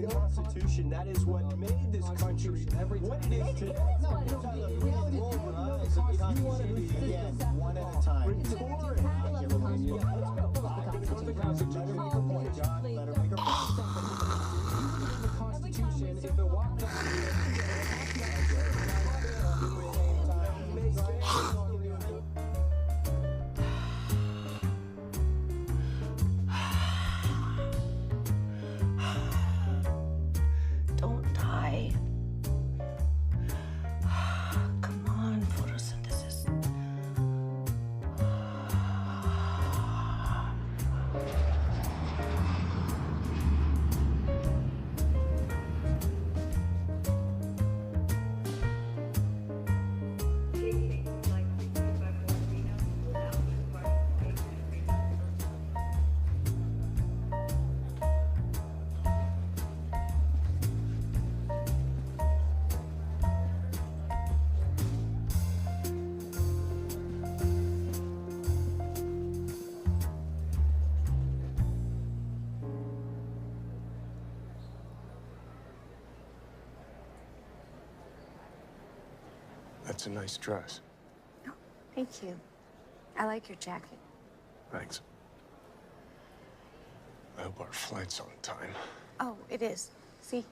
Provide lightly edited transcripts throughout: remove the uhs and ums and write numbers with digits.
the Constitution. That is what made this country what it is today. Again, one at a time. Let's go. The Constitution. Let her make her point, John. Let her make her point. The Constitution, if it walked Don't die. Come on, photosynthesis. That's a nice dress. Oh, thank you. I like your jacket. Thanks. I hope our flight's on time. Oh, it is. See,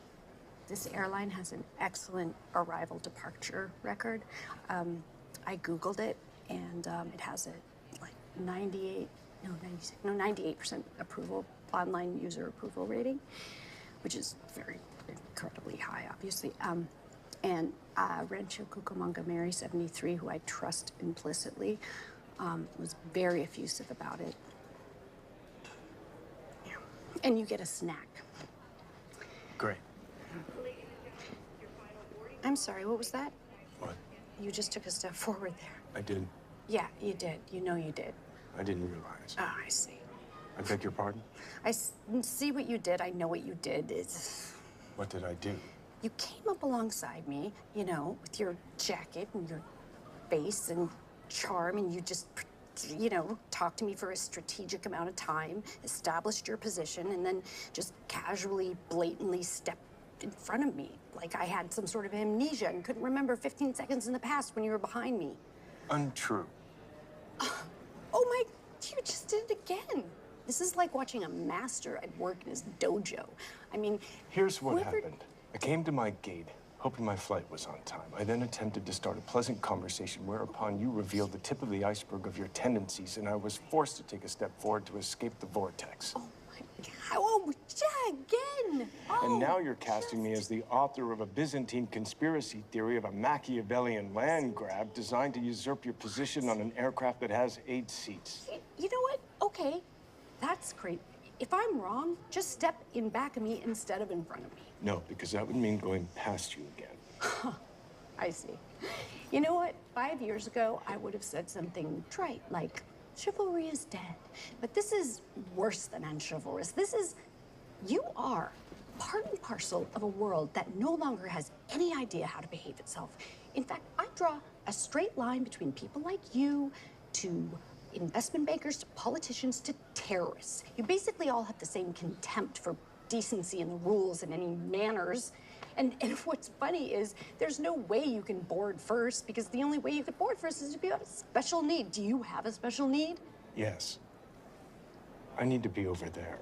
this airline has an excellent arrival departure record. I Googled it, and it has a 98% approval, online user approval rating, which is very incredibly high, obviously. And Rancho Cucamonga Mary 73, who I trust implicitly, was very effusive about it. Yeah. And you get a snack. Great. I'm sorry, what was that? What? You just took a step forward there. I did. Yeah, you did. You know you did. I didn't realize. Oh, I see. I beg your pardon? See what you did. I know what you did. It's... What did I do? You came up alongside me, you know, with your jacket and your face and charm, and you just, you know, talked to me for a strategic amount of time, established your position, and then just casually, blatantly stepped in front of me like I had some sort of amnesia and couldn't remember 15 seconds in the past when you were behind me. Untrue. Oh my, you just did it again. This is like watching a master at work in his dojo. I mean, Here's what happened. I came to my gate, hoping my flight was on time. I then attempted to start a pleasant conversation, whereupon you revealed the tip of the iceberg of your tendencies, and I was forced to take a step forward to escape the vortex. Oh my God, oh, yeah, again. Oh, And now you're casting me as the author of a Byzantine conspiracy theory of a Machiavellian land grab designed to usurp your position on an aircraft that has 8 seats. You know what? Okay, that's great. If I'm wrong, just step in back of me instead of in front of me. No, because that would mean going past you again. I see. You know what? 5 years ago, I would have said something trite like, chivalry is dead. But this is worse than unchivalrous. This is, you are part and parcel of a world that no longer has any idea how to behave itself. In fact, I draw a straight line between people like you to investment bankers to politicians to terrorists. You basically all have the same contempt for decency and the rules and any manners. And what's funny is there's no way you can board first because the only way you could board first is if you have a special need. Do you have a special need? Yes. I need to be over there.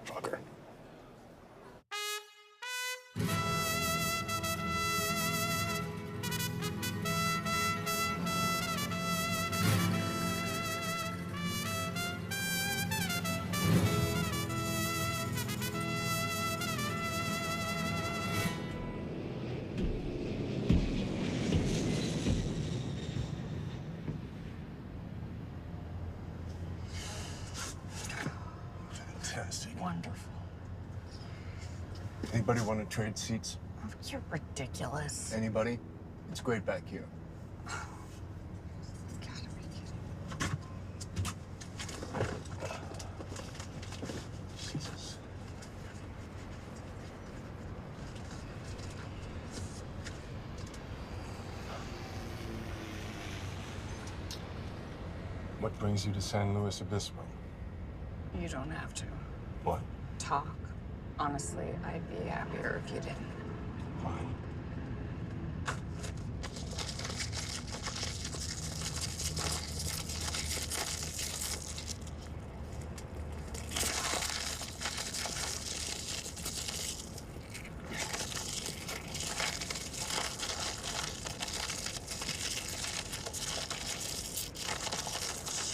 Fucker. Fantastic. Wonderful. Anybody want to trade seats? Oh, you're ridiculous. Anybody? It's great back here. Gotta be kidding. Jesus. What brings you to San Luis Obispo? You don't have to What? talk. Honestly, I'd be happier if you didn't. Fine.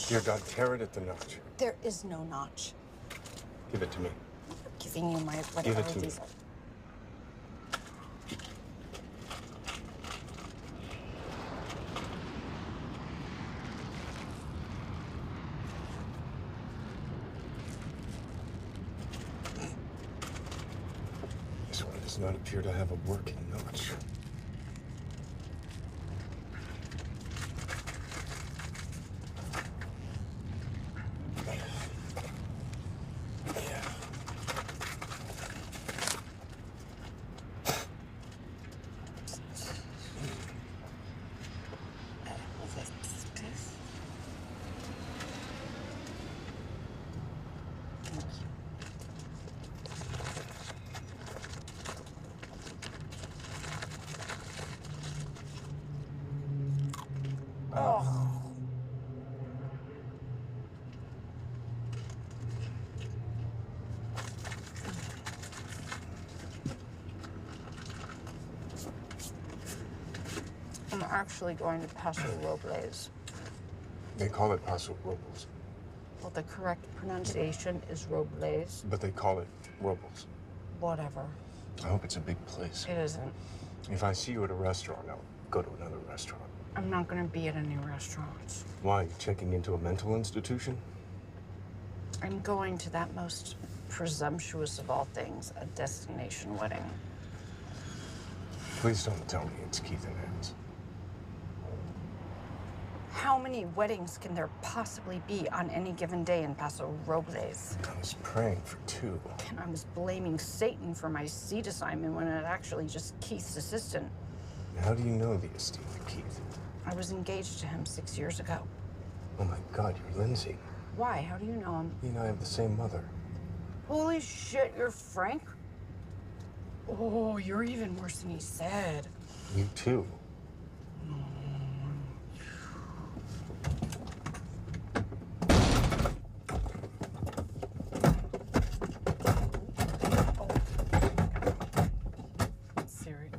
Dear God, tear it at the notch. There is no notch. Give it to me. I'm giving you my whatever Give it to me. these are. This one does not appear to have a working notch. I'm actually going to Paso Robles. They call it Paso Robles, Well, the correct pronunciation is Robles. but they call it Robles. Whatever. I hope it's a big place. It isn't. If I see you at a restaurant, I'll go to another restaurant. I'm not going to be at any restaurants. Why? You checking into a mental institution? I'm going to that most presumptuous of all things, a destination wedding. Please don't tell me it's Keith and Ann's. How many weddings can there possibly be on any given day in Paso Robles? I was praying for two. And I was blaming Satan for my seat assignment when it actually just Keith's assistant. How do you know the esteemed Keith? I was engaged to him 6 years ago. Oh my God, you're Lindsay. Why? How do you know him? He and I have the same mother. Holy shit, you're Frank? Oh, you're even worse than he said. You too. Siri.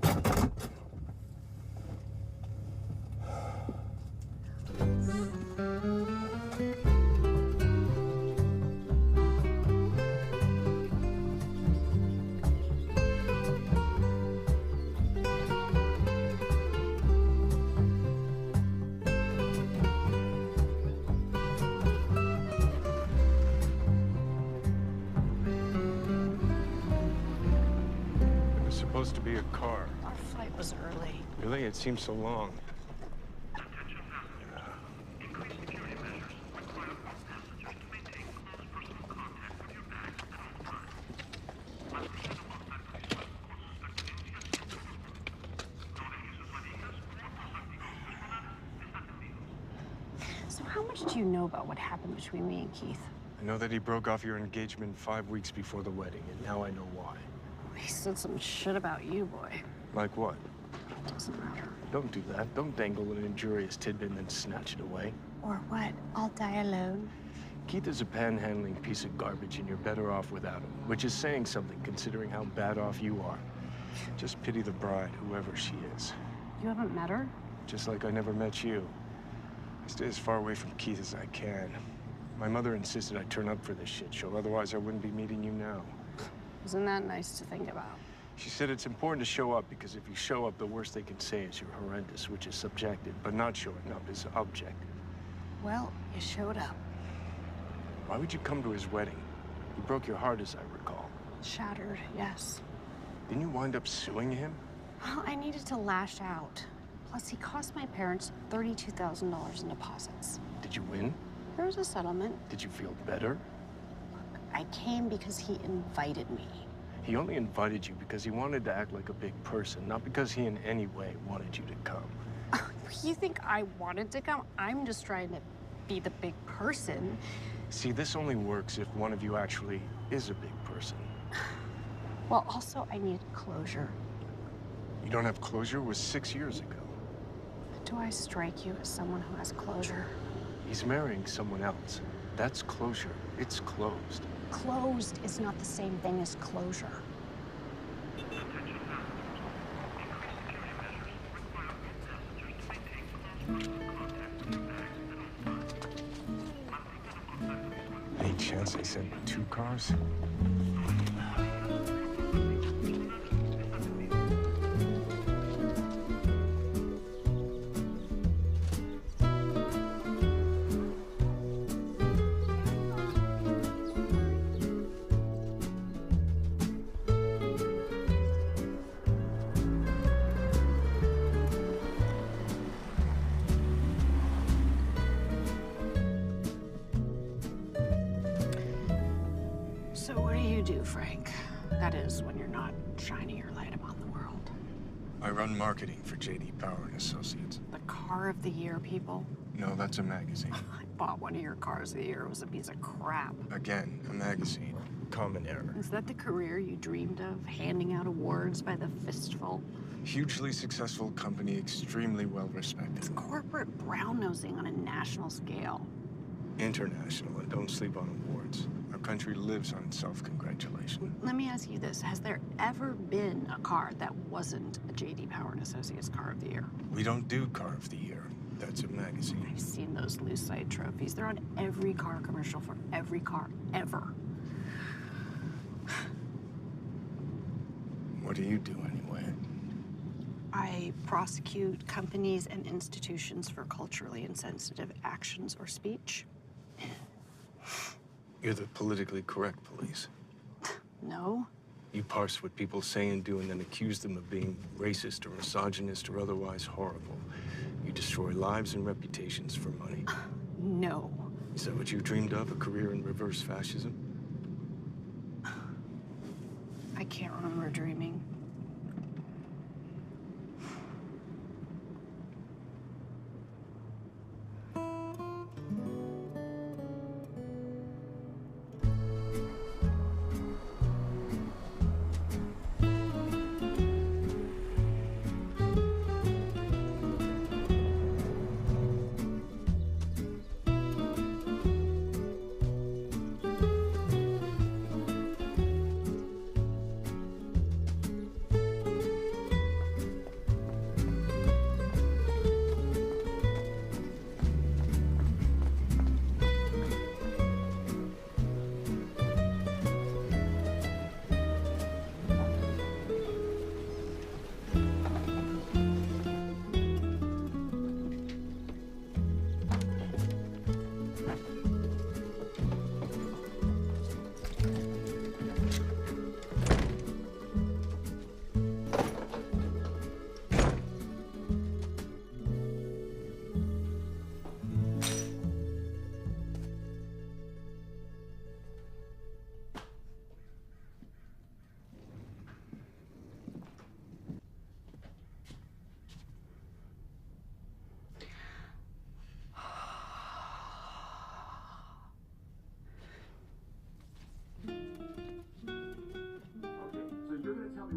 It was supposed to be a car. Our flight was early. Really? It seems so long. So how much do you know about what happened between me and Keith? I know that he broke off your engagement 5 weeks before the wedding, and now I know why. He said some shit about you, boy. Like what? Doesn't matter. Don't do that. Don't dangle an injurious tidbit and then snatch it away. Or what? I'll die alone. Keith is a panhandling piece of garbage, and you're better off without him, which is saying something considering how bad off you are. Just pity the bride, whoever she is. You haven't met her? Just like I never met you. I stay as far away from Keith as I can. My mother insisted I turn up for this shit show, otherwise I wouldn't be meeting you now. Isn't that nice to think about? She said it's important to show up because if you show up, the worst they can say is you're horrendous, which is subjective, but not showing up is objective. Well, you showed up. Why would you come to his wedding? He broke your heart, as I recall. Shattered, yes. Didn't you wind up suing him? Well, I needed to lash out. Plus, he cost my parents $32,000 in deposits. Did you win? There was a settlement. Did you feel better? I came because he invited me. He only invited you because he wanted to act like a big person, not because he in any way wanted you to come. You think I wanted to come? I'm just trying to be the big person. See, this only works if one of you actually is a big person. Well, also, I need closure. You don't have closure was 6 years ago. Do I strike you as someone who has closure? He's marrying someone else. That's closure. It's closed. Closed is not the same thing as closure. Any chance they sent 2 cars? So what do you do, Frank? That is, when you're not shining your light upon the world. I run marketing for J.D. Power and Associates. The car of the year, people. No, that's a magazine. I bought one of your cars of the year. It was a piece of crap. Again, a magazine. Common error. Is that the career you dreamed of? Handing out awards by the fistful? Hugely successful company, extremely well respected. It's corporate brown-nosing on a national scale. International, and don't sleep on awards. Our country lives on self-congratulation. Let me ask you this. Has there ever been a car that wasn't a J.D. Power and Associates car of the year? We don't do car of the year. That's a magazine. I've seen those Lucite trophies. They're on every car commercial for every car ever. What do you do anyway? I prosecute companies and institutions for culturally insensitive actions or speech. You're the politically correct police. No. You parse what people say and do and then accuse them of being racist or misogynist or otherwise horrible. You destroy lives and reputations for money. No. Is that what you dreamed of, a career in reverse fascism? I can't remember dreaming.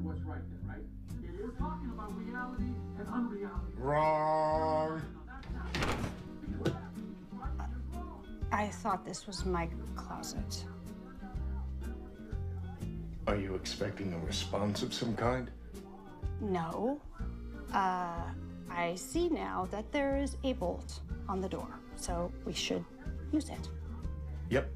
What's right then, right? We're talking about reality and unreality. Wrong. I thought this was my closet. Are you expecting a response of some kind? No. I see now that there is a bolt on the door, so we should use it. Yep.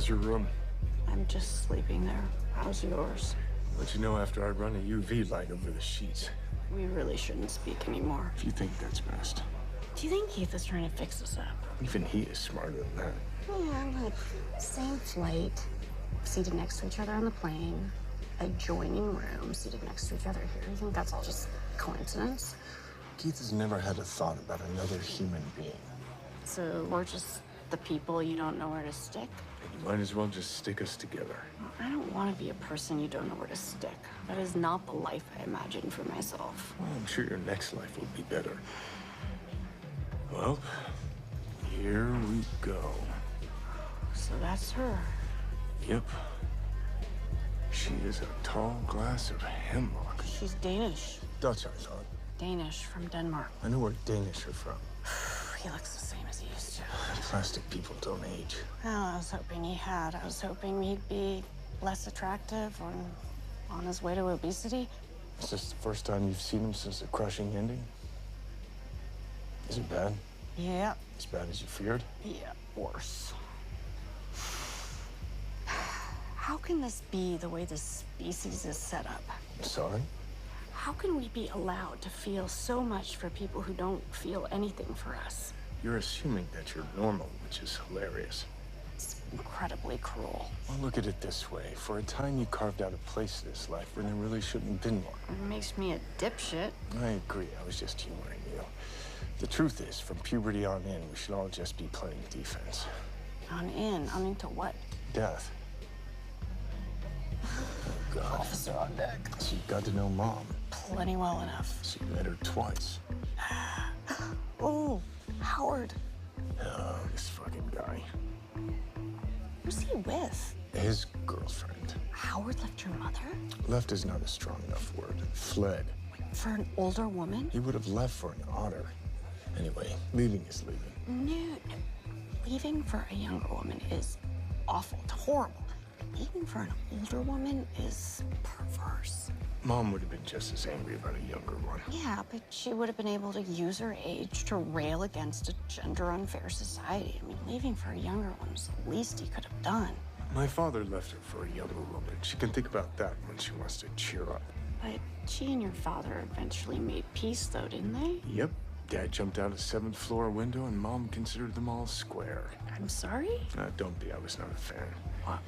your room? I'm just sleeping there. How's yours? Let you know after I run a UV light over the sheets. We really shouldn't speak anymore. If you think that's best. Do you think Keith is trying to fix us up? Even he is smarter than that. Yeah, look, same flight, seated next to each other on the plane, adjoining room, seated next to each other here. You think that's all just coincidence? Keith has never had a thought about another human being. So we're just the people you don't know where to stick? And you might as well just stick us together. I don't want to be a person you don't know where to stick. That is not the life I imagined for myself. Well, I'm sure your next life will be better. Well, here we go. So that's her. Yep. She is a tall glass of hemlock. She's Danish. Dutch, I thought. Danish from Denmark. I know where Danish are from. He looks the same as he used to. Plastic people don't age. Well, I was hoping he had. I was hoping he'd be less attractive or on his way to obesity. Is this the first time you've seen him since the crushing ending? Is it bad? Yeah. As bad as you feared? Yeah, worse. How can this be the way this species is set up? Sorry? How can we be allowed to feel so much for people who don't feel anything for us? You're assuming that you're normal, which is hilarious. It's incredibly cruel. Well, look at it this way. For a time, you carved out a place in this life when there really shouldn't have been one. It makes me a dipshit. I agree. I was just humoring you. The truth is, from puberty on in, we should all just be playing defense. On into what? Death. Oh, God. Officer on deck. So you got to know Mom. Plenty well enough. So you met her twice. Oh, Howard. Oh, this fucking guy. Who's he with? His girlfriend. Howard left your mother? Left is not a strong enough word. Fled. For an older woman? He would have left for an otter. Anyway, leaving is leaving. No. Leaving for a younger woman is awful. It's horrible. Leaving for an older woman is perverse. Mom would have been just as angry about a younger one. Yeah, but she would have been able to use her age to rail against a gender-unfair society. I mean, leaving for a younger one is the least he could have done. My father left her for a younger woman. She can think about that when she wants to cheer up. But she and your father eventually made peace, though, didn't they? Yep. Dad jumped out a 7th floor window and Mom considered them all square. I'm sorry? Don't be. I was not a fan. What?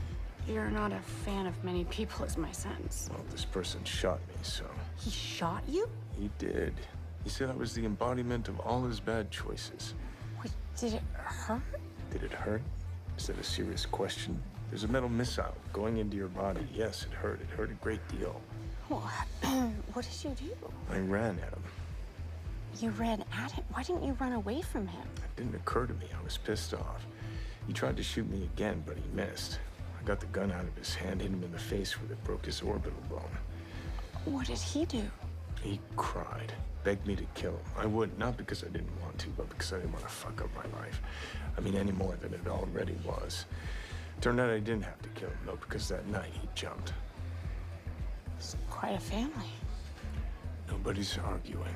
You're not a fan of many people, is my sense. Well, this person shot me, so... He shot you? He did. He said I was the embodiment of all his bad choices. Wait, did it hurt? Did it hurt? Is that a serious question? There's a metal missile going into your body. Yes, it hurt. It hurt a great deal. Well, what did you do? I ran at him. You ran at him? Why didn't you run away from him? It didn't occur to me. I was pissed off. He tried to shoot me again, but he missed. I got the gun out of his hand, hit him in the face with it, broke his orbital bone. What did he do? He cried, begged me to kill him. I would, not because I didn't want to, but because I didn't want to fuck up my life. I mean, any more than it already was. Turned out I didn't have to kill him, though, because that night he jumped. It's quite a family. Nobody's arguing.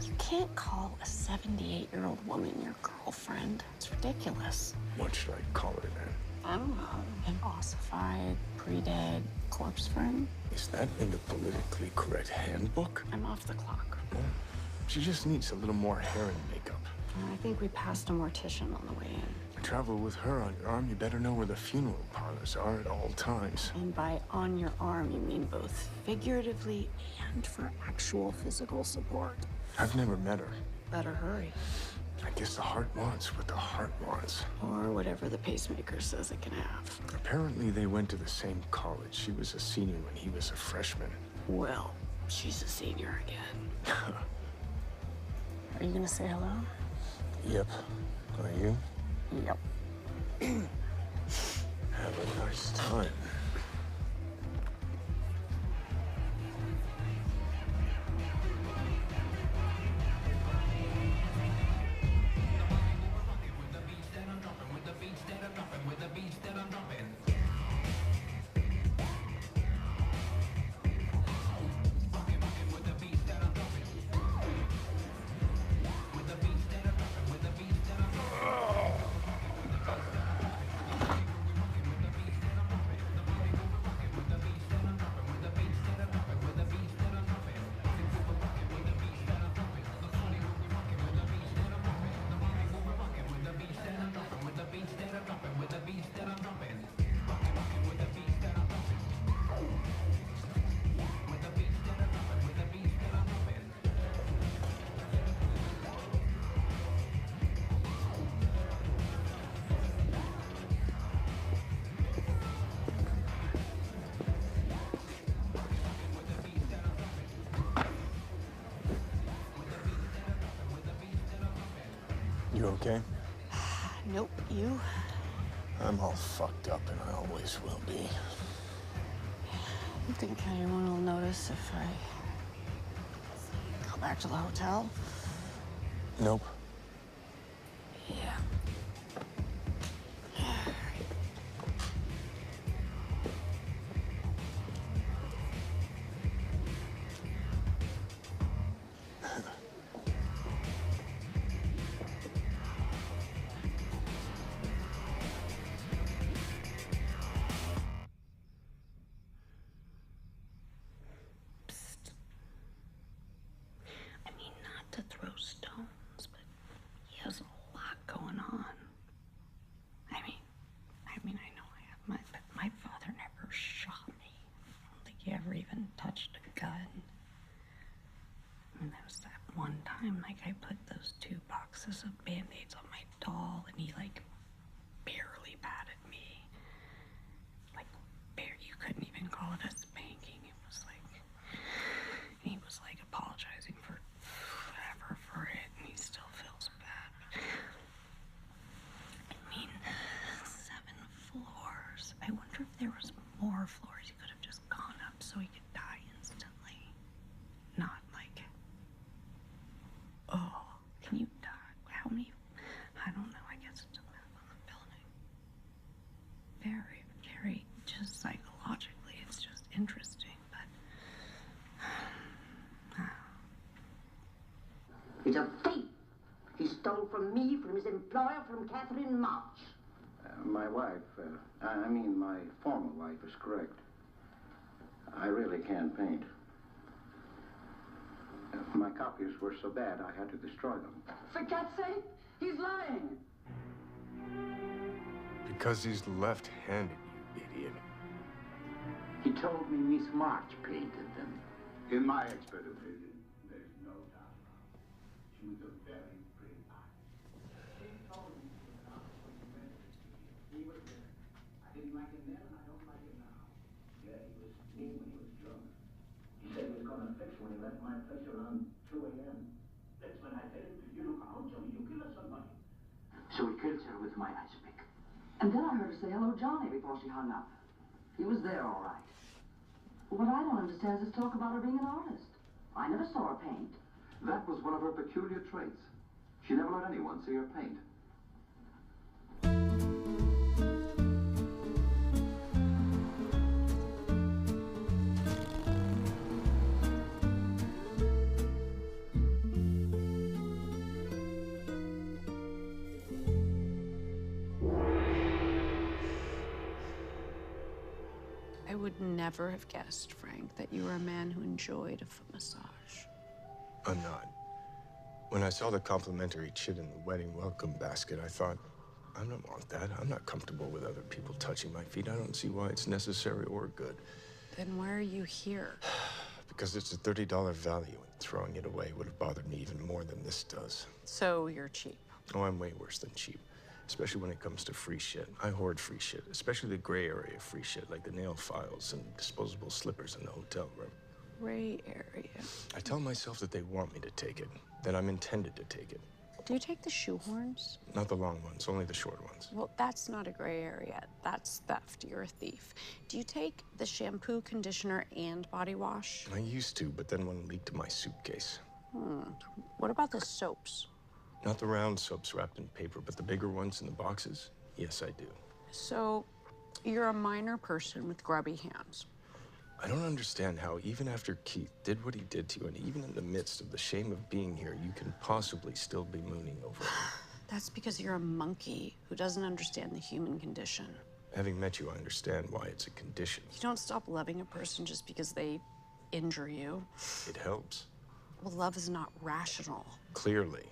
You can't call a 78-year-old woman your girlfriend. It's ridiculous. What should I call her then? I don't know. An ossified, pre-dead corpse friend? Is that in the politically correct handbook? I'm off the clock. Well, she just needs a little more hair and makeup. I think we passed a mortician on the way in. Travel with her on your arm, you better know where the funeral parlors are at all times. And by on your arm, you mean both figuratively and for actual physical support. I've never met her. Better hurry. I guess the heart wants what the heart wants. Or whatever the pacemaker says it can have. Apparently they went to the same college. She was a senior when he was a freshman. Well, she's a senior again. Are you gonna say hello? Yep. Are you? Yep. Have a nice time. okay? Nope, you? I'm all fucked up, and I always will be. You think anyone will notice if I go back to the hotel? Nope. Yeah. I mean, not to throw stones, but he has a lot going on. I know I have but my father never shot me. I don't think he ever even touched a gun. And there was that one time, like, I put those 2 boxes of Band-Aids on my doll, and he, like, barely patted me. Like, you couldn't even call it a spanking. It was like, he was, like, apologizing for whatever for it, and he still feels bad. I mean, 7 floors. I wonder if there was more floors he could have just gone up so he could die instantly. Not like, oh, can you die? How many? I don't know. I guess it depends on the building. Very, very, just psychologically, it's just interesting, but. He's a thief. He stole from me, from his employer, from Catherine March. My wife, my former wife is correct. I really can't paint. My copies were so bad I had to destroy them. For God's sake, he's lying. Because he's left-handed, you idiot. He told me Miss March painted them. In my expert opinion, there's no doubt about it. She was a very pretty artist. She told me she was an artist when she met me. He was there. I didn't like him then, and I don't like him now. Yeah, he was mean when he was drunk. He said he was going to fix when he left my place around 2 a.m. That's when I said, you look out, Johnny, you kill somebody. So he kills her with my ice pick. And then I heard her say hello, Johnny, before she hung up. He was there, all right. What I don't understand is this talk about her being an artist. I never saw her paint. That was one of her peculiar traits. She never let anyone see her paint. I would never have guessed, Frank, that you were a man who enjoyed a foot massage. I'm not. When I saw the complimentary chit in the wedding welcome basket, I thought, I don't want that. I'm not comfortable with other people touching my feet. I don't see why it's necessary or good. Then why are you here? Because it's a $30 value, and throwing it away would have bothered me even more than this does. So you're cheap. Oh, I'm way worse than cheap. Especially when it comes to free shit. I hoard free shit, especially the gray area free shit, like the nail files and disposable slippers in the hotel room. Gray area. I tell myself that they want me to take it, that I'm intended to take it. Do you take the shoehorns? Not the long ones, only the short ones. Well, that's not a gray area. That's theft. You're a thief. Do you take the shampoo, conditioner, and body wash? I used to, but then one leaked to my suitcase. What about the soaps? Not the round soaps wrapped in paper, but the bigger ones in the boxes? Yes, I do. So, you're a minor person with grubby hands. I don't understand how, even after Keith did what he did to you, and even in the midst of the shame of being here, you can possibly still be mooning over him. That's because you're a monkey who doesn't understand the human condition. Having met you, I understand why it's a condition. You don't stop loving a person just because they injure you. It helps. Well, love is not rational. Clearly.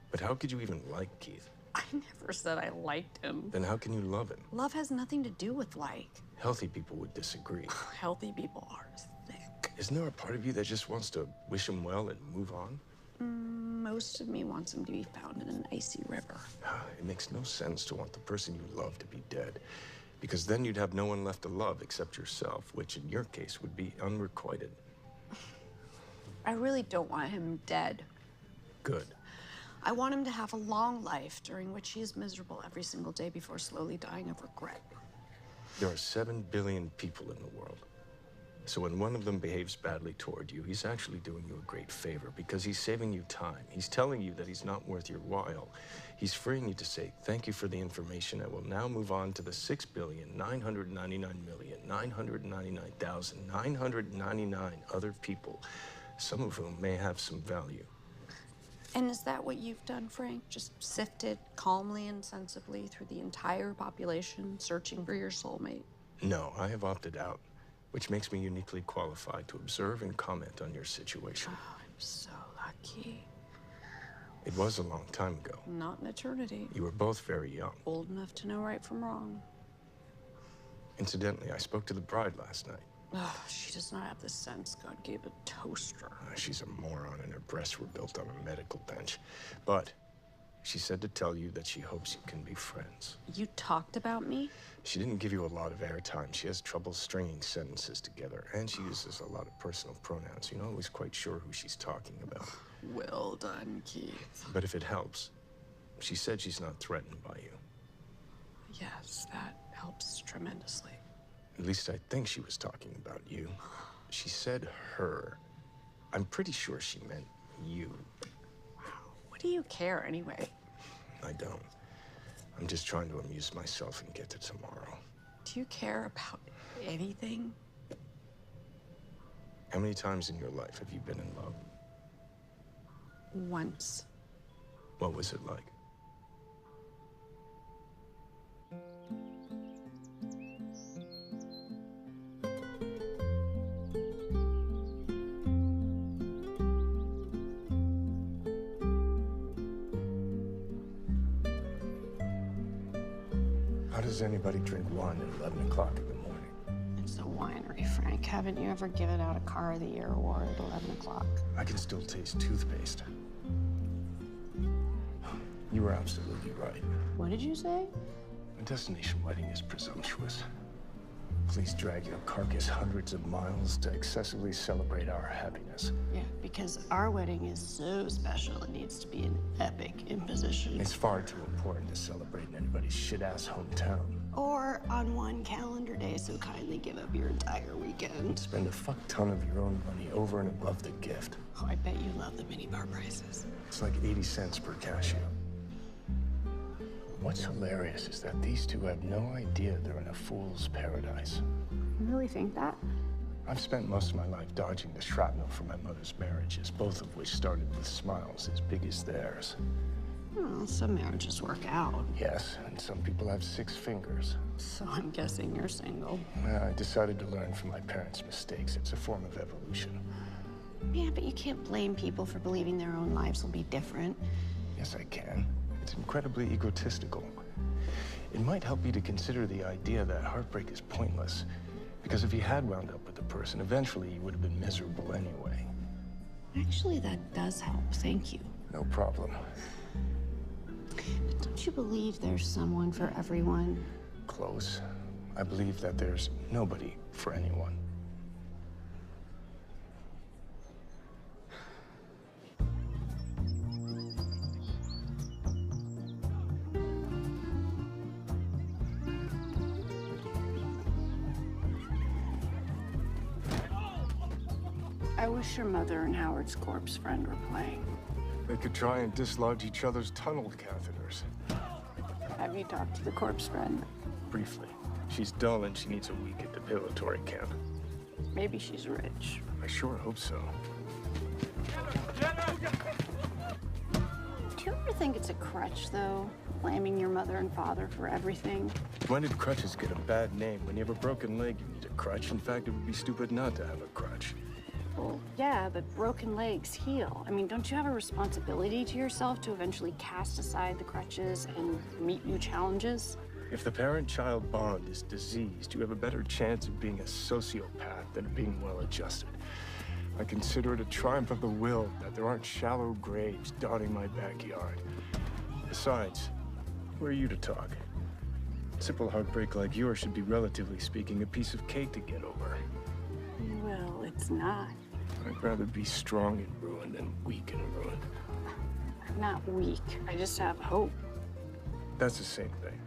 But how could you even like Keith? I never said I liked him. Then how can you love him? Love has nothing to do with like. Healthy people would disagree. Healthy people are thick. Isn't there a part of you that just wants to wish him well and move on? Most of me wants him to be found in an icy river. It makes no sense to want the person you love to be dead. Because then you'd have no one left to love except yourself, which in your case would be unrequited. I really don't want him dead. Good. I want him to have a long life during which he is miserable every single day before slowly dying of regret. There are 7 billion people in the world. So when one of them behaves badly toward you, he's actually doing you a great favor because he's saving you time. He's telling you that he's not worth your while. He's freeing you to say, thank you for the information. I will now move on to the 6,999,999,999 other people, some of whom may have some value. And is that what you've done, Frank? Just sifted calmly and sensibly through the entire population, searching for your soulmate? No, I have opted out, which makes me uniquely qualified to observe and comment on your situation. Oh, I'm so lucky. It was a long time ago. Not an eternity. You were both very young. Old enough to know right from wrong. Incidentally, I spoke to the bride last night. Oh, she does not have the sense God gave a toaster. She's a moron and her breasts were built on a medical bench. But she said to tell you that she hopes you can be friends. You talked about me? She didn't give you a lot of airtime. She has trouble stringing sentences together, and she uses a lot of personal pronouns. You're not always quite sure who she's talking about. Well done, Keith. But if it helps, she said she's not threatened by you. Yes, that helps tremendously. At least I think she was talking about you. She said her. I'm pretty sure she meant you. What do you care anyway? I don't. I'm just trying to amuse myself and get to tomorrow. Do you care about anything? How many times in your life have you been in love? Once. What was it like? How does anybody drink wine at 11 o'clock in the morning? It's a winery, Frank. Haven't you ever given out a Car of the Year award at 11 o'clock? I can still taste toothpaste. You were absolutely right. What did you say? A destination wedding is presumptuous. Please drag your carcass hundreds of miles to excessively celebrate our happiness. Yeah, because our wedding is so special, it needs to be an epic imposition. It's far too important to celebrate in anybody's shit-ass hometown. Or on one calendar day, so kindly give up your entire weekend. Spend a fuck ton of your own money over and above the gift. Oh, I bet you love the minibar prices. It's like 80 cents per cashew. What's hilarious is that these two have no idea they're in a fool's paradise. You really think that? I've spent most of my life dodging the shrapnel from my mother's marriages, both of which started with smiles as big as theirs. Well, some marriages work out. Yes, and some people have 6 fingers. So I'm guessing you're single. I decided to learn from my parents' mistakes. It's a form of evolution. Yeah, but you can't blame people for believing their own lives will be different. Yes, I can. It's incredibly egotistical. It might help you to consider the idea that heartbreak is pointless. Because if you had wound up with the person, eventually you would have been miserable anyway. Actually, that does help. Thank you. No problem. But don't you believe there's someone for everyone? Close. I believe that there's nobody for anyone. I wish your mother and Howard's corpse friend were playing. They could try and dislodge each other's tunnel catheters. Have you talked to the corpse friend? Briefly. She's dull and she needs a week at the depilatory camp. Maybe she's rich. I sure hope so. Do you ever think it's a crutch, though? Blaming your mother and father for everything? When did crutches get a bad name? When you have a broken leg, you need a crutch. In fact, it would be stupid not to have a crutch. Well, yeah, but broken legs heal. I mean, don't you have a responsibility to yourself to eventually cast aside the crutches and meet new challenges? If the parent-child bond is diseased, you have a better chance of being a sociopath than being well-adjusted. I consider it a triumph of the will that there aren't shallow graves dotting my backyard. Besides, who are you to talk? Simple heartbreak like yours should be, relatively speaking, a piece of cake to get over. Well, it's not. I'd rather be strong and ruined than weak and ruined. I'm not weak. I just have hope. That's the same thing.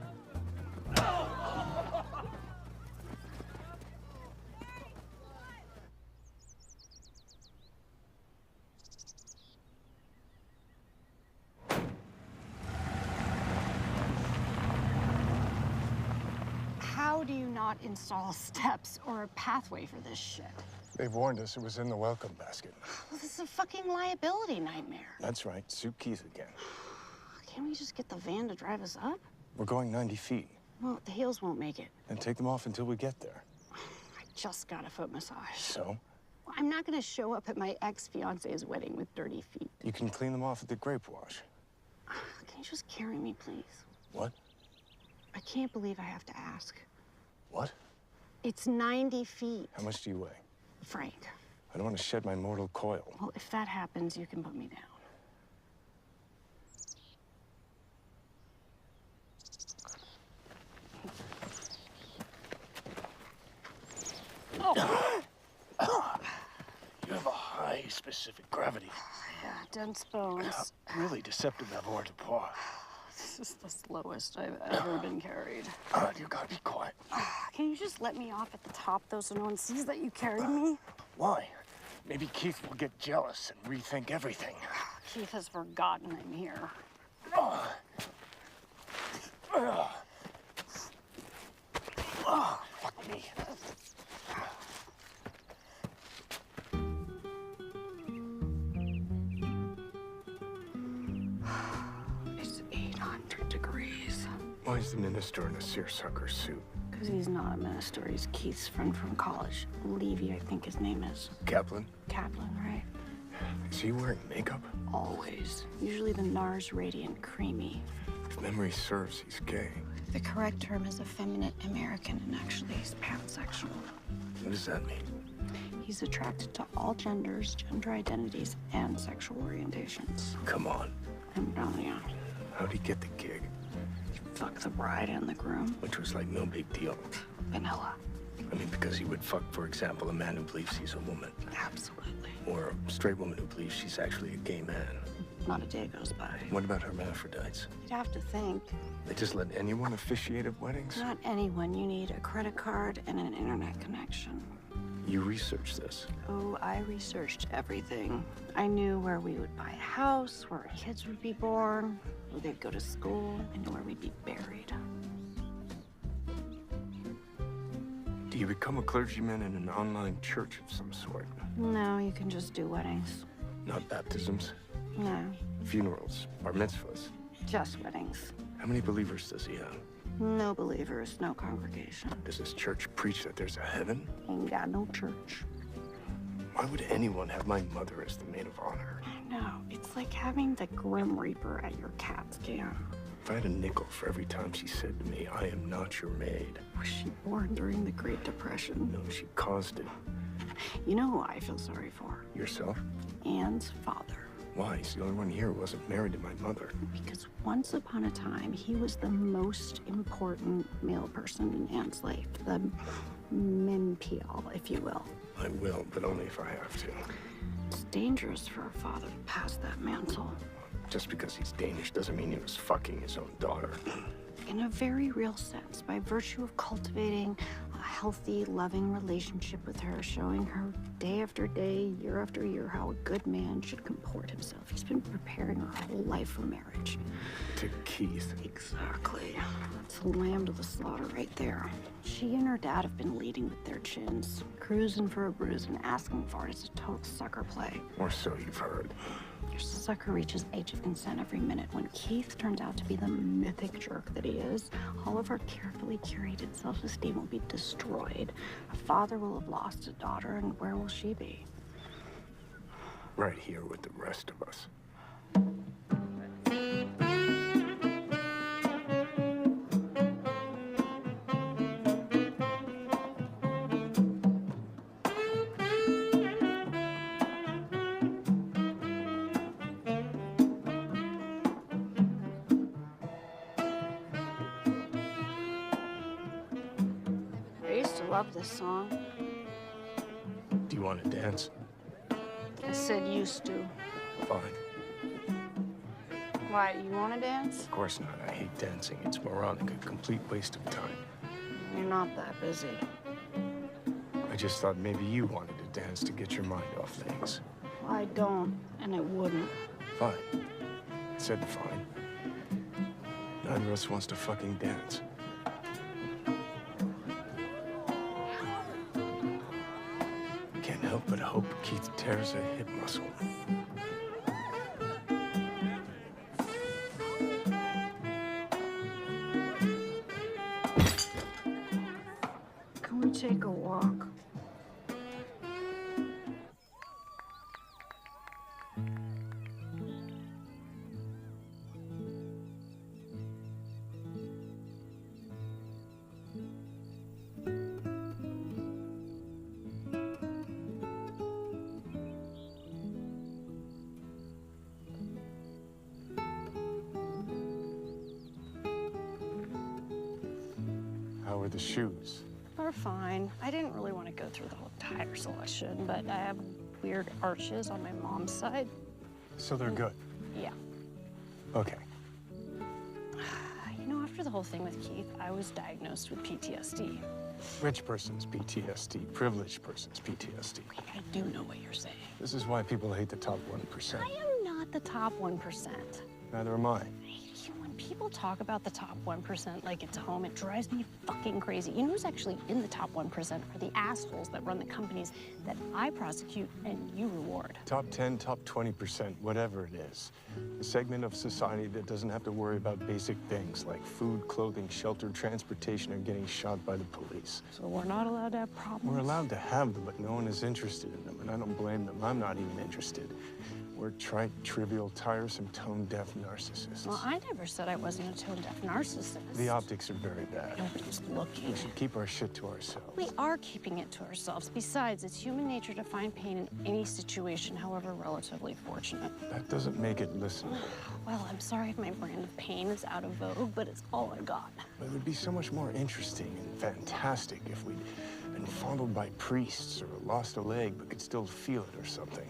How do you not install steps or a pathway for this shit? They warned us it was in the welcome basket. Well, this is a fucking liability nightmare. That's right, Sue Keith again. Can't we just get the van to drive us up? We're going 90 feet. Well, the heels won't make it. And take them off until we get there. I just got a foot massage. So? Well, I'm not gonna show up at my ex-fiance's wedding with dirty feet. You can clean them off at the grape wash. Can you just carry me, please? What? I can't believe I have to ask. What? It's 90 feet. How much do you weigh? Frank. I don't want to shed my mortal coil. Well, if that happens, you can put me down. You have a high specific gravity. Yeah, dense bones. Really deceptive avoirdupois. This is the slowest I've ever been carried. You gotta be quiet. Can you just let me off at the top though so no one sees that you carried me? Why? Maybe Keith will get jealous and rethink everything. Keith has forgotten I'm here. Fuck me. It's 800 degrees. Why is the minister in a seersucker suit? Because he's not a minister. He's Keith's friend from college. Levy, I think his name is. Kaplan? Kaplan, right? Is he wearing makeup? Always. Usually the NARS radiant creamy. If memory serves, he's gay. The correct term is effeminate American, and actually he's pansexual. What does that mean? He's attracted to all genders, gender identities, and sexual orientations. Come on. I'm telling you. How'd he get the gig? Fuck the bride and the groom. Which was like no big deal. Vanilla. I mean, because he would fuck, for example, a man who believes he's a woman. Absolutely. Or a straight woman who believes she's actually a gay man. Not a day goes by. What about hermaphrodites? You'd have to think. They just let anyone officiate at weddings? Not anyone. You need a credit card and an internet connection. You researched this. Oh, I researched everything. I knew where we would buy a house, where our kids would be born, where they'd go to school. I knew where we'd be buried. Do you become a clergyman in an online church of some sort? No, you can just do weddings. Not baptisms? No, Funerals? Bar mitzvahs? just weddings. How many believers does he have? No believers, no congregation. Does this church preach that there's a heaven? Ain't got no church. Why would anyone have my mother as the maid of honor? No, it's like having the Grim Reaper at your CAT scan. If I had a nickel for every time she said to me, I am not your maid. Was she born during the Great Depression? No, she caused it. You know who I feel sorry for? Yourself? Anne's father. Why? He's the only one here who wasn't married to my mother. Because once upon a time, he was the most important male person in Anne's life. The Mempial, if you will. I will, but only if I have to. It's dangerous for a father to pass that mantle. Just because he's Danish doesn't mean he was fucking his own daughter. In a very real sense, by virtue of cultivating a healthy, loving relationship with her, showing her day after day, year after year, how a good man should comport himself. He's been preparing her whole life for marriage. To Keith. Exactly. It's a lamb to the slaughter right there. She and her dad have been leading with their chins, cruising for a bruise and asking for it. It's a total sucker play. Or so you've heard. Your sucker reaches age of consent every minute. When Keith turns out to be the mythic jerk that he is, all of our carefully curated self-esteem will be destroyed. A father will have lost a daughter, and where will she be? Right here with the rest of us. I used to love this song. Do you want to dance? I said used to. Fine. Why, you want to dance? Of course not. I hate dancing. It's moronic, a complete waste of time. You're not that busy. I just thought maybe you wanted to dance to get your mind off things. I don't, and I wouldn't. Fine. I said fine. Neither of us wants to fucking dance. Can't help but hope Keith tears a hip muscle. Can we take a walk? How are the shoes? They're fine. I didn't really want to go through the whole tire selection, but I have weird arches on my mom's side. So they're good? Yeah. Okay. You know, after the whole thing with Keith, I was diagnosed with PTSD. Rich person's PTSD, privileged person's PTSD. I do know what you're saying. This is why people hate the top 1%. I am not the top 1%. Neither am I. When people talk about the top 1% like it's home, it drives me fucking crazy. You know who's actually in the top 1% are the assholes that run the companies that I prosecute and you reward. Top 10, top 20%, whatever it is. A segment of society that doesn't have to worry about basic things like food, clothing, shelter, transportation, or getting shot by the police. So we're not allowed to have problems? We're allowed to have them, but no one is interested in them, and I don't blame them. I'm not even interested. We're trite, trivial, tiresome, tone-deaf narcissists. Well, I never said I wasn't a tone-deaf narcissist. The optics are very bad. Nobody's looking. We should keep our shit to ourselves. We are keeping it to ourselves. Besides, it's human nature to find pain in any situation, however relatively fortunate. That doesn't make it listenable. Well, I'm sorry if my brand of pain is out of vogue, but it's all I got. It would be so much more interesting and fantastic if we'd been fondled by priests or lost a leg but could still feel it or something.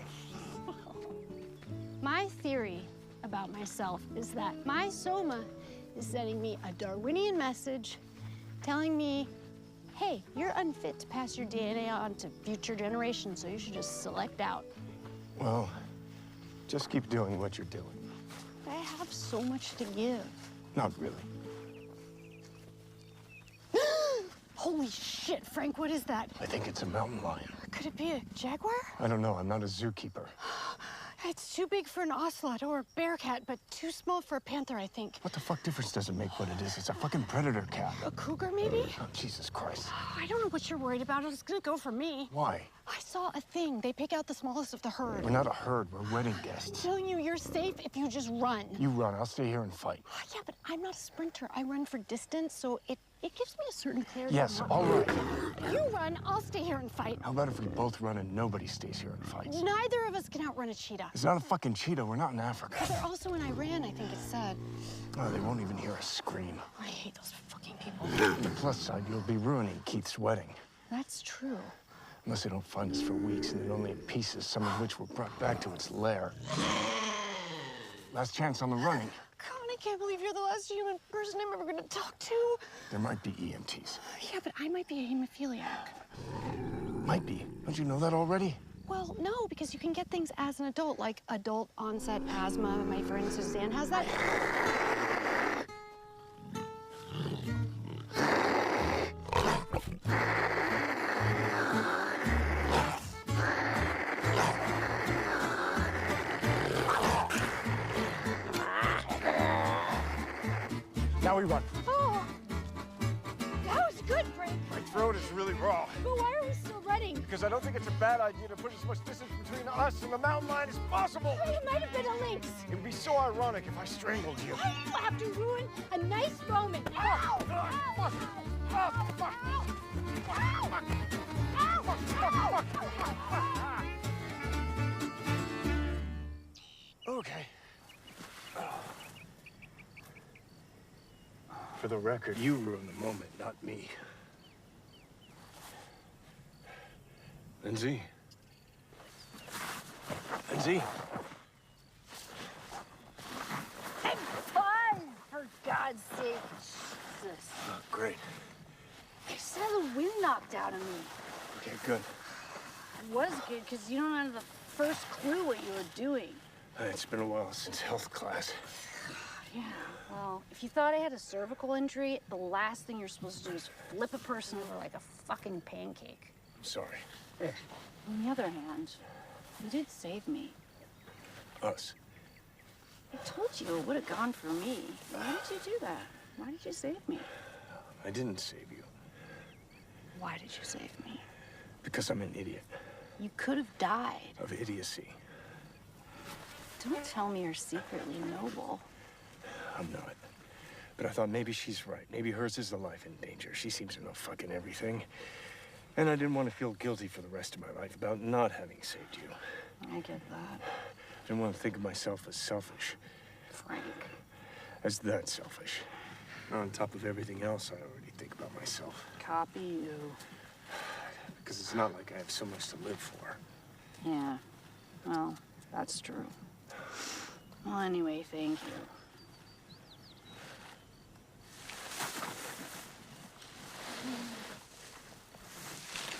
My theory about myself is that my soma is sending me a Darwinian message telling me, hey, you're unfit to pass your DNA on to future generations, so you should just select out. Well, just keep doing what you're doing. I have so much to give. Not really. Holy shit, Frank, what is that? I think it's a mountain lion. Could it be a jaguar? I don't know. I'm not a zookeeper. It's too big for an ocelot or a bearcat, but too small for a panther, I think. What the fuck difference does it make what it is? It's a fucking predator cat. A cougar, maybe? Oh, Jesus Christ. I don't know what you're worried about. It's gonna go for me. Why? I saw a thing. They pick out the smallest of the herd. We're not a herd. We're wedding guests. I'm telling you, you're safe if you just run. You run. I'll stay here and fight. Yeah, but I'm not a sprinter. I run for distance, so it gives me a certain clarity. Yes, all right. You run, I'll stay here and fight. How about if we both run and nobody stays here and fights? Neither of us can outrun a cheetah. It's not a fucking cheetah. We're not in Africa. But they're also in Iran, I think it said. Oh, they won't even hear us scream. I hate those fucking people. On the plus side, you'll be ruining Keith's wedding. That's true. Unless they don't find us for weeks and then only in pieces, some of which were brought back to its lair. Last chance on the running. God, I can't believe you're the last human person I'm ever gonna talk to. There might be EMTs. Yeah, but I might be a hemophiliac. Might be. Don't you know that already? Well, no, because you can get things as an adult, like adult onset asthma. My friend Suzanne has that. Now we run. Oh, that was good, Frank. My throat is really raw. But why are we still running? Because I don't think it's a bad idea to put as much distance between us and the mountain lion as possible. It might have been a lynx. It would be so ironic if I strangled you. Why do you have to ruin a nice moment? Ow! Fuck! Oh, fuck! Okay. For the record, you ruined the moment, not me. Lindsay? Lindsay? Hey, awake. Jesus. Oh, great. I just had the wind knocked out of me. Okay, good. It was good because you don't have the first clue what you were doing. It's been a while since health class. Yeah, well, if you thought I had a cervical injury, the last thing you're supposed to do is flip a person over like a fucking pancake. I'm sorry. On the other hand, you did save me. Us. I told you it would have gone for me. Why did you do that? Why did you save me? I didn't save you. Why did you save me? Because I'm an idiot. You could have died. Of idiocy. Don't tell me you're secretly noble. I'm not. But I thought maybe she's right. Maybe hers is the life in danger. She seems to know fucking everything. And I didn't want to feel guilty for the rest of my life about not having saved you. I get that. I didn't want to think of myself as selfish. Frank. As that selfish. On top of everything else, I already think about myself. Copy you. Because it's not like I have so much to live for. Yeah. Well, that's true. Well, anyway, thank you.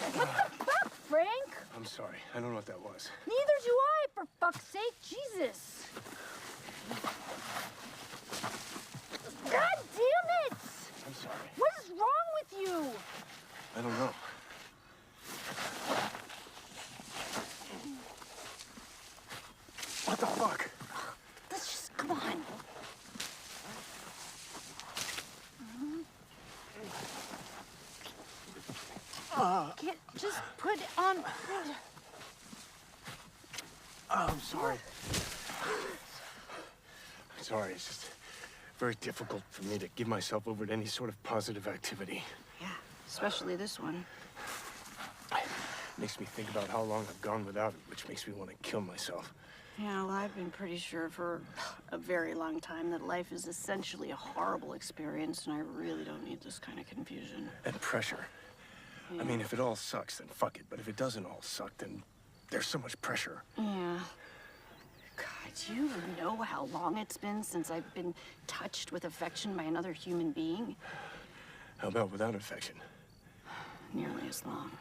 What the fuck, Frank? I'm sorry. I don't know what that was. Neither do I, for fuck's sake. Jesus. God damn it! I'm sorry. What is wrong with you? I don't know. What the fuck? Let's just, come on. Can't just put on. Oh, I'm sorry. I'm sorry. It's just very difficult for me to give myself over to any sort of positive activity. Yeah, especially this one. Makes me think about how long I've gone without it, which makes me want to kill myself. Yeah, well, I've been pretty sure for a very long time that life is essentially a horrible experience, and I really don't need this kind of confusion. And pressure. Yeah. I mean, if it all sucks, then fuck it. But if it doesn't all suck, then there's so much pressure. Yeah. God, do you know how long it's been since I've been touched with affection by another human being? How about without affection? Nearly as long.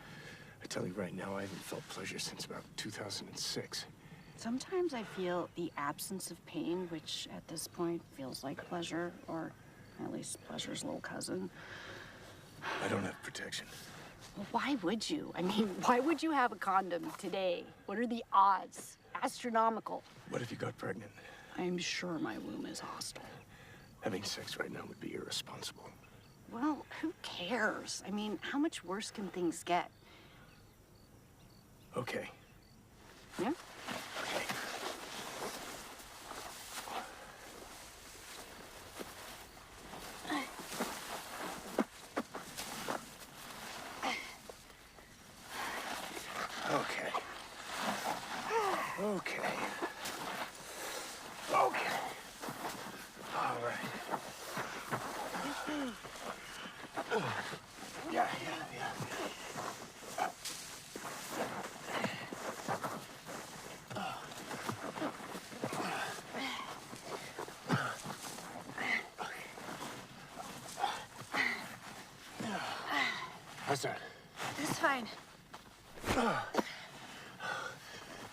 I tell you right now, I haven't felt pleasure since about 2006. Sometimes I feel the absence of pain, which at this point feels like pleasure, or at least pleasure's little cousin. I don't have protection. Well, why would you? I mean, why would you have a condom today? What are the odds? Astronomical. What if you got pregnant? I'm sure my womb is hostile. Having sex right now would be irresponsible. Well, who cares? I mean, how much worse can things get? Okay. Yeah? Okay. Okay. Okay. Okay. All right. Yeah. How's that? It's fine.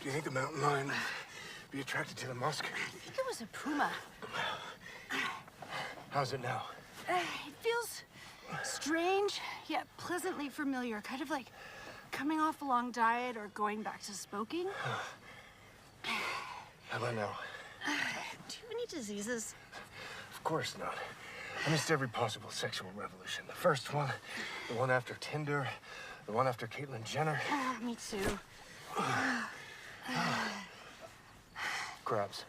Do you think the mountain lion would be attracted to the musk? I think it was a puma. How's it now? It feels strange, yet pleasantly familiar. Kind of like coming off a long diet or going back to smoking. How about now? Do you have any diseases? Of course not. I missed every possible sexual revolution. The first one, the one after Tinder, the one after Caitlyn Jenner. Oh, me too. Crabs.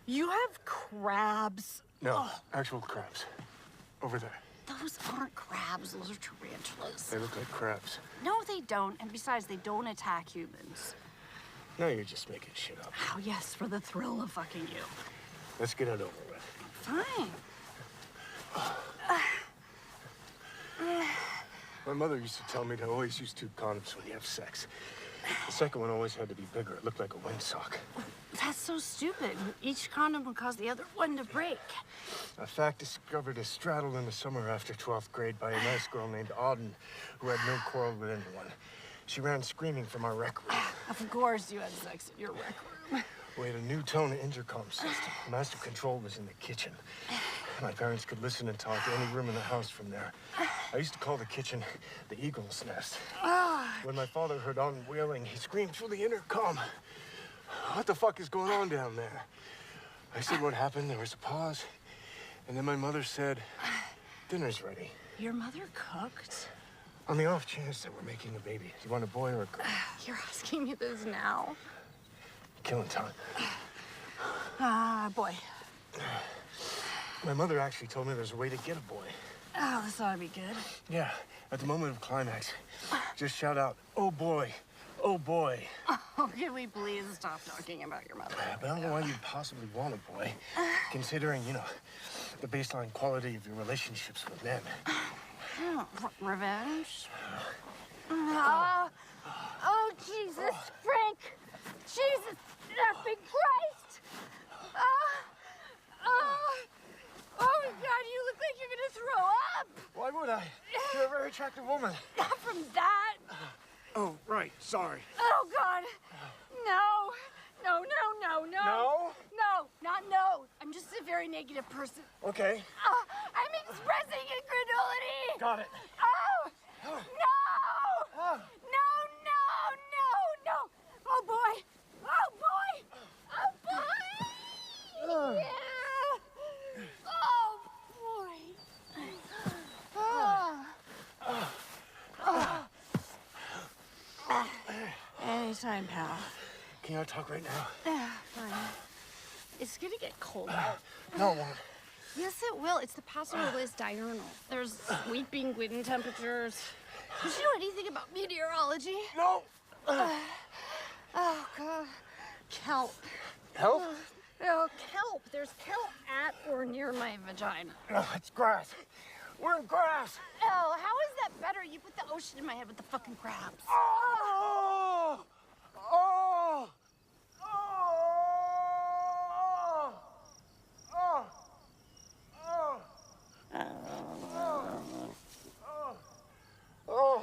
You have crabs? No, actual crabs. Over there. Those aren't crabs, those are tarantulas. They look like crabs. No, they don't. And besides, they don't attack humans. No, you're just making shit up. Oh, yes, for the thrill of fucking you. Let's get it over with. Fine. My mother used to tell me to always use 2 condoms when you have sex. The second one always had to be bigger. It looked like a windsock. That's so stupid. Each condom would cause the other one to break. A fact discovered is straddled in the summer after 12th grade by a nice girl named Auden, who had no quarrel with anyone. She ran screaming from our rec room. Of course you had sex in your rec room. We had a new tone intercom system. Master control was in the kitchen. My parents could listen and talk to any room in the house from there. I used to call the kitchen the Eagle's Nest. When my father heard Auden wailing, he screamed through the intercom, "What the fuck is going on down there?" I said what happened. There was a pause. And then my mother said, "Dinner's ready." Your mother cooked? On the off chance that we're making a baby. Do you want a boy or a girl? You're asking me this now? Killing time. Boy. My mother actually told me there's a way to get a boy. Oh, this ought to be good. Yeah, at the moment of climax, just shout out, "Oh boy, oh boy." Oh, can we please stop talking about your mother? But I don't know why you'd possibly want a boy, considering, you know, the baseline quality of your relationships with men. Revenge? Oh, Jesus, Frank! Jesus, effing Christ! Oh, my God, you look like you're gonna throw up! Why would I? You're a very attractive woman. Not from that! Oh, right, sorry. Oh, God! No! No, no, no, no! No? No, not no! I'm just a very negative person. Okay. I'm expressing incredulity! Got it. Oh! No! No, no, no, no! Oh, boy! Oh, boy! Oh, boy! Yeah! Oh, boy! Anytime, pal. Can I talk right now? Yeah, fine. It's gonna get cold out. No, it won't. Yes, it will. It's the Paso Robles diurnal. There's sweeping wind temperatures. Did you know anything about meteorology? No. Oh, God. Kelp. Help? Oh, kelp. There's kelp at or near my vagina. No, it's grass. We're in grass. Oh, how is that better? You put the ocean in my head with the fucking crabs. Oh! Oh! Oh! Oh! Oh!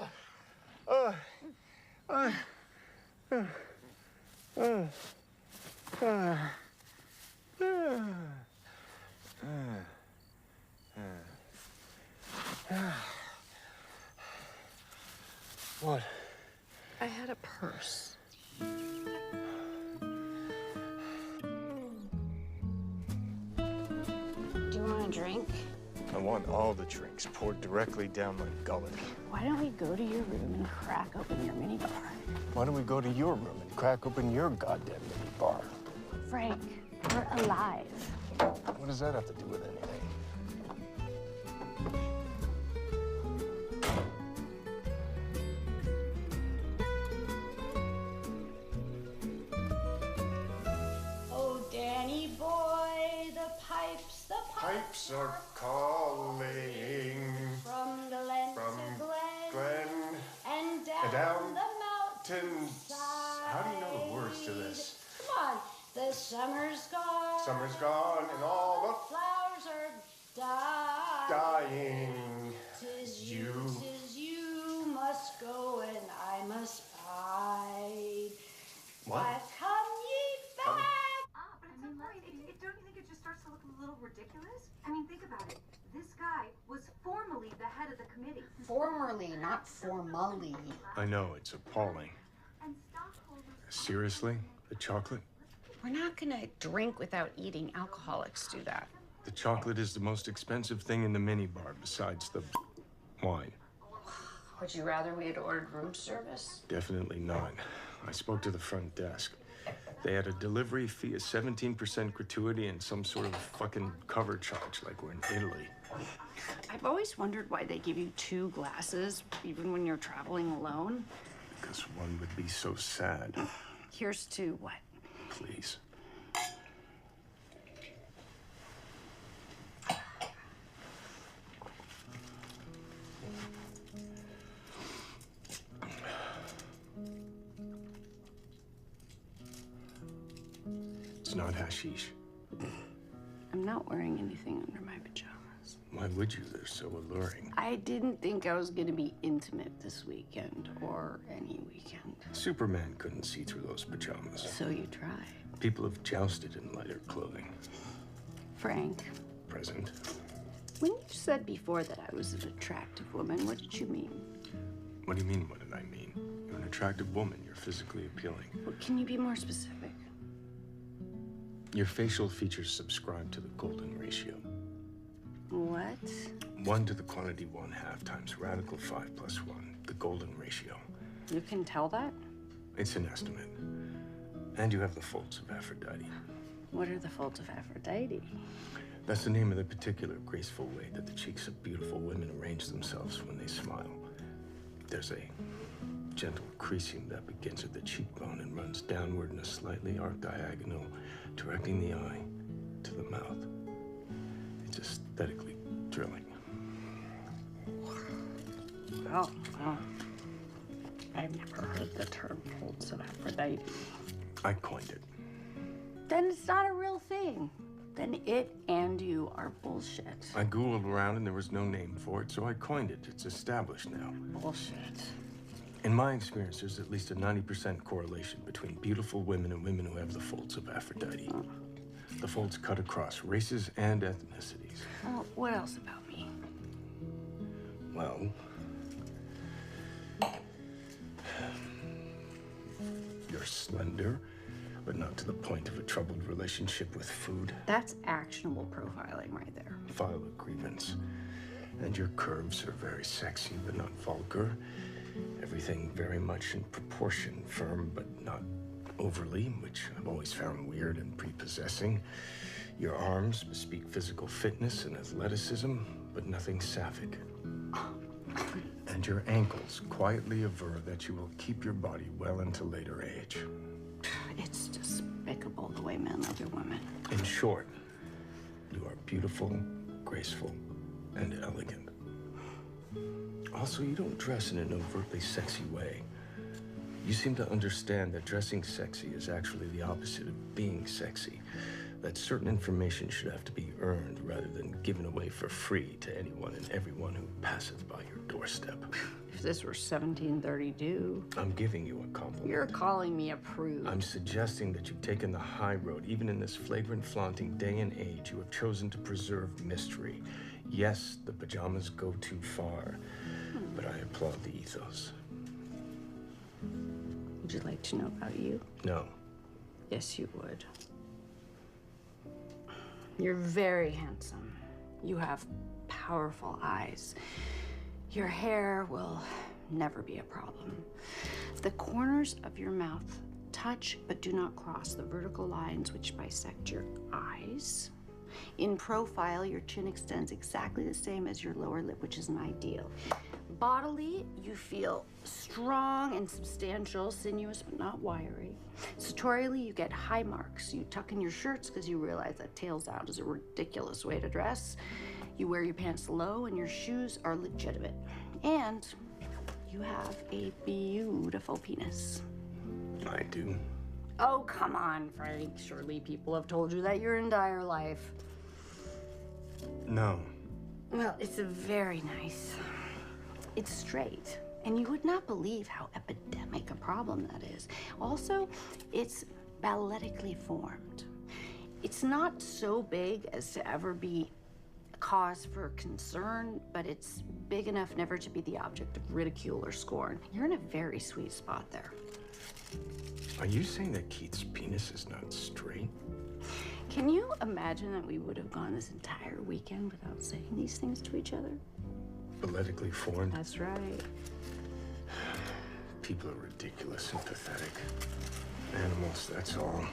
What? I had a purse. Do you want a drink? I want all the drinks poured directly down my gullet. Why don't we go to your room and crack open your minibar? Why don't we go to your room and crack open your goddamn mini bar? Frank, we're alive. What does that have to do with anything? Oh, Danny boy, the pipes Pipes are calling from Glen from to Glen, Glen and down, and down the mountains. How do you know the words to this? Come on, the summer's gone. Summer's gone and all Flowers are the dying. dying. Tis You. you must go and I must bide. What? Why come ye back? But it's don't you think it just starts to look a little ridiculous? I mean, think about it. This guy was formerly the head of the committee. Formerly, not formally. I know, it's appalling. And stockholders... Seriously? The chocolate? We're not gonna drink without eating. Alcoholics do that. The chocolate is the most expensive thing in the minibar besides the wine. Would you rather we had ordered room service? Definitely not. I spoke to the front desk. They had a delivery fee of 17% gratuity and some sort of fucking cover charge like we're in Italy. I've always wondered why they give you 2 glasses, even when you're traveling alone. Because one would be so sad. Here's to what? Please. It's not hashish. I'm not wearing anything under my pajamas. Why would you? They're so alluring. I didn't think I was gonna be intimate this weekend or any weekend. Superman couldn't see through those pajamas. So you tried. People have jousted in lighter clothing. Frank, Present. when you said before that I was an attractive woman, what did you mean? What do you mean, what did I mean? You're an attractive woman. You're physically appealing. Well, can you be more specific? Your facial features subscribe to the golden ratio. What? 1 to the quantity 1/2 times radical 5 plus 1, the golden ratio. You can tell that? It's an estimate. And you have the folds of Aphrodite. What are the folds of Aphrodite? That's the name of the particular graceful way that the cheeks of beautiful women arrange themselves when they smile. There's a gentle creasing that begins at the cheekbone and runs downward in a slightly arced diagonal, directing the eye to the mouth. It's aesthetically thrilling. Oh, well, I've never heard the term folds of Aphrodite. I coined it. Then it's not a real thing. Then it and you are bullshit. I Googled around and there was no name for it, so I coined it. It's established now. Bullshit. In my experience, there's at least a 90% correlation between beautiful women and women who have the folds of Aphrodite. The folds cut across races and ethnicities. Well, what else about me? Well, you're slender, but not to the point of a troubled relationship with food. That's actionable profiling right there. File a grievance. And your curves are very sexy, but not vulgar. Everything very much in proportion, firm, but not overly, which I've always found weird and prepossessing. Your arms bespeak physical fitness and athleticism, but nothing sapphic. And your ankles quietly aver that you will keep your body well into later age. It's despicable the way men love their women. In short, you are beautiful, graceful, and elegant. Also, you don't dress in an overtly sexy way. You seem to understand that dressing sexy is actually the opposite of being sexy. That certain information should have to be earned rather than given away for free to anyone and everyone who passeth by your doorstep. If this were 1732... I'm giving you a compliment. You're calling me a prude. I'm suggesting that you've taken the high road. Even in this flagrant, flaunting day and age, you have chosen to preserve mystery. Yes, the pajamas go too far, but I applaud the ethos. Would you like to know about you? No. Yes, you would. You're very handsome. You have powerful eyes. Your hair will never be a problem. The corners of your mouth touch but do not cross the vertical lines which bisect your eyes. In profile, your chin extends exactly the same as your lower lip, which is an ideal. Bodily, you feel strong and substantial, sinuous but not wiry. Sartorially, you get high marks. You tuck in your shirts because you realize that tails out is a ridiculous way to dress. You wear your pants low and your shoes are legitimate. And you have a beautiful penis. I do. Oh, come on, Frank. Surely people have told you that you're in dire life. No. Well, it's very nice. It's straight, and you would not believe how epidemic a problem that is. Also, it's balletically formed. It's not so big as to ever be a cause for concern, but it's big enough never to be the object of ridicule or scorn. You're in a very sweet spot there. Are you saying that Keith's penis is not straight? Can you imagine that we would have gone this entire weekend without saying these things to each other? Balletically formed? That's right. People are ridiculous and pathetic. Animals, that's all.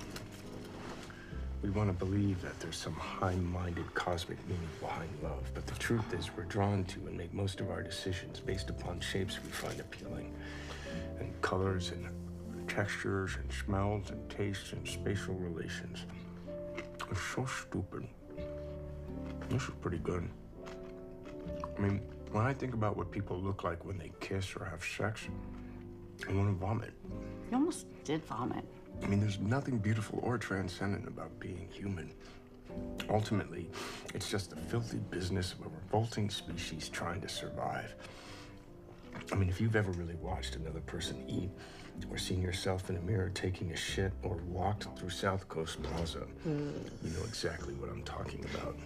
We want to believe that there's some high-minded cosmic meaning behind love, but the truth is we're drawn to and make most of our decisions based upon shapes we find appealing, and colors and textures and smells and tastes and spatial relations. It's so stupid. This is pretty good. I mean, when I think about what people look like when they kiss or have sex, I want to vomit. You almost did vomit. I mean, there's nothing beautiful or transcendent about being human. Ultimately, it's just the filthy business of a revolting species trying to survive. I mean, if you've ever really watched another person eat, or seen yourself in a mirror taking a shit, or walked through South Coast Plaza, you know exactly what I'm talking about.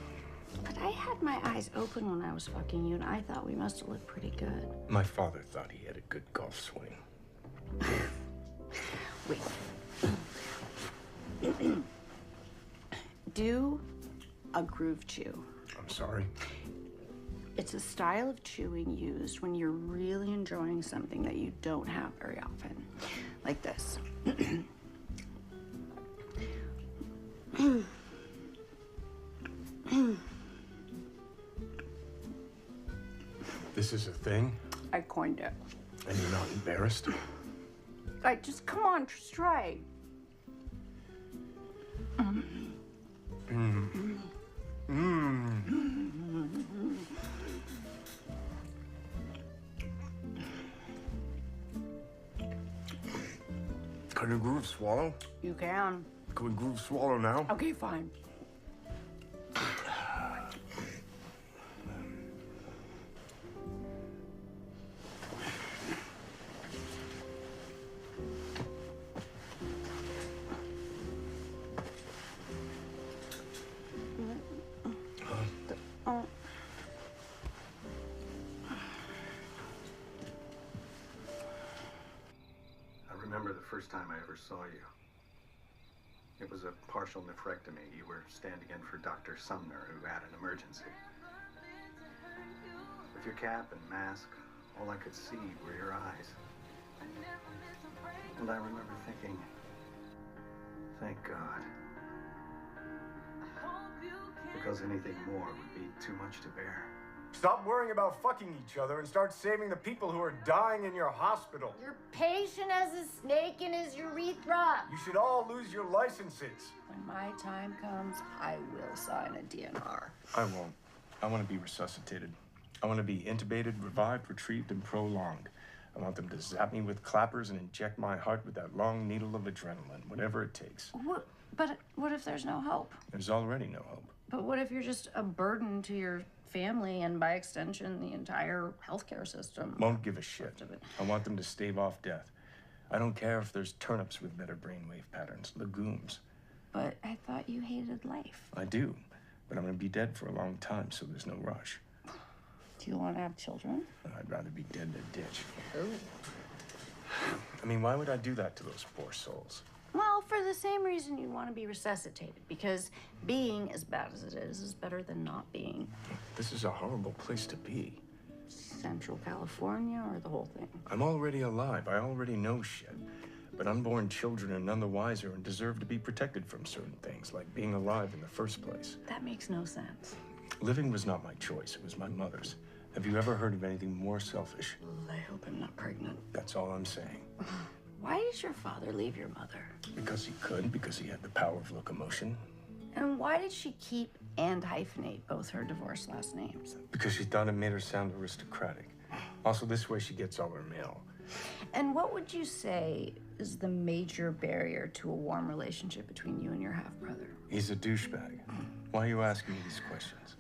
But I had my eyes open when I was fucking you, and I thought we must have looked pretty good. My father thought he had a good golf swing. Wait. Do a groove chew. I'm sorry? It's a style of chewing used when you're really enjoying something that you don't have very often. Like this. This is a thing? I coined it. And you're not embarrassed? Like, just come on, just try. Can you groove swallow? You can. Can we groove swallow now? Okay, fine. I remember the first time I ever saw you. It was a partial nephrectomy. You were standing in for Dr. Sumner, who had an emergency. With your cap and mask, all I could see were your eyes. And I remember thinking, thank God. Because anything more would be too much to bear. Stop worrying about fucking each other and start saving the people who are dying in your hospital. Your patient has a snake in his urethra. You should all lose your licenses. When my time comes, I will sign a DNR. I won't. I want to be resuscitated. I want to be intubated, revived, retrieved, and prolonged. I want them to zap me with clappers and inject my heart with that long needle of adrenaline, whatever it takes. But what if there's no hope? There's already no hope. But what if you're just a burden to your family and, by extension, the entire healthcare system? Won't give a shit. I want them to stave off death. I don't care if there's turnips with better brainwave patterns, legumes. But I thought you hated life. I do, but I'm gonna be dead for a long time, so there's no rush. Do you want to have children? I'd rather be dead in a ditch. I mean, why would I do that to those poor souls? Well, for the same reason you want to be resuscitated, because being as bad as it is better than not being. This is a horrible place to be. Central California or the whole thing? I'm already alive. I already know shit. But unborn children are none the wiser and deserve to be protected from certain things, like being alive in the first place. That makes no sense. Living was not my choice. It was my mother's. Have you ever heard of anything more selfish? I hope I'm not pregnant. That's all I'm saying. Why did your father leave your mother? Because he could, because he had the power of locomotion. And why did she keep and hyphenate both her divorced last names? Because she thought it made her sound aristocratic. Also, this way she gets all her mail. And what would you say is the major barrier to a warm relationship between you and your half-brother? He's a douchebag. Why are you asking me these questions?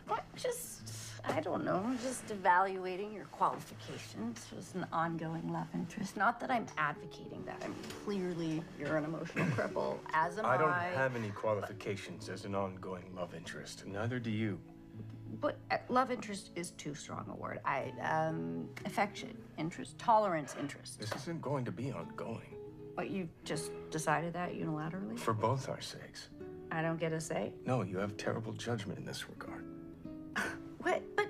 I don't know, just evaluating your qualifications as an ongoing love interest. Not that I'm advocating that. I mean, clearly you're an emotional cripple, as am I. I don't have any qualifications as an ongoing love interest, and neither do you. But love interest is too strong a word. Affection, interest, tolerance, interest. This isn't going to be ongoing. But you just decided that unilaterally? For both our sakes. I don't get a say? No, you have terrible judgment in this regard. What? But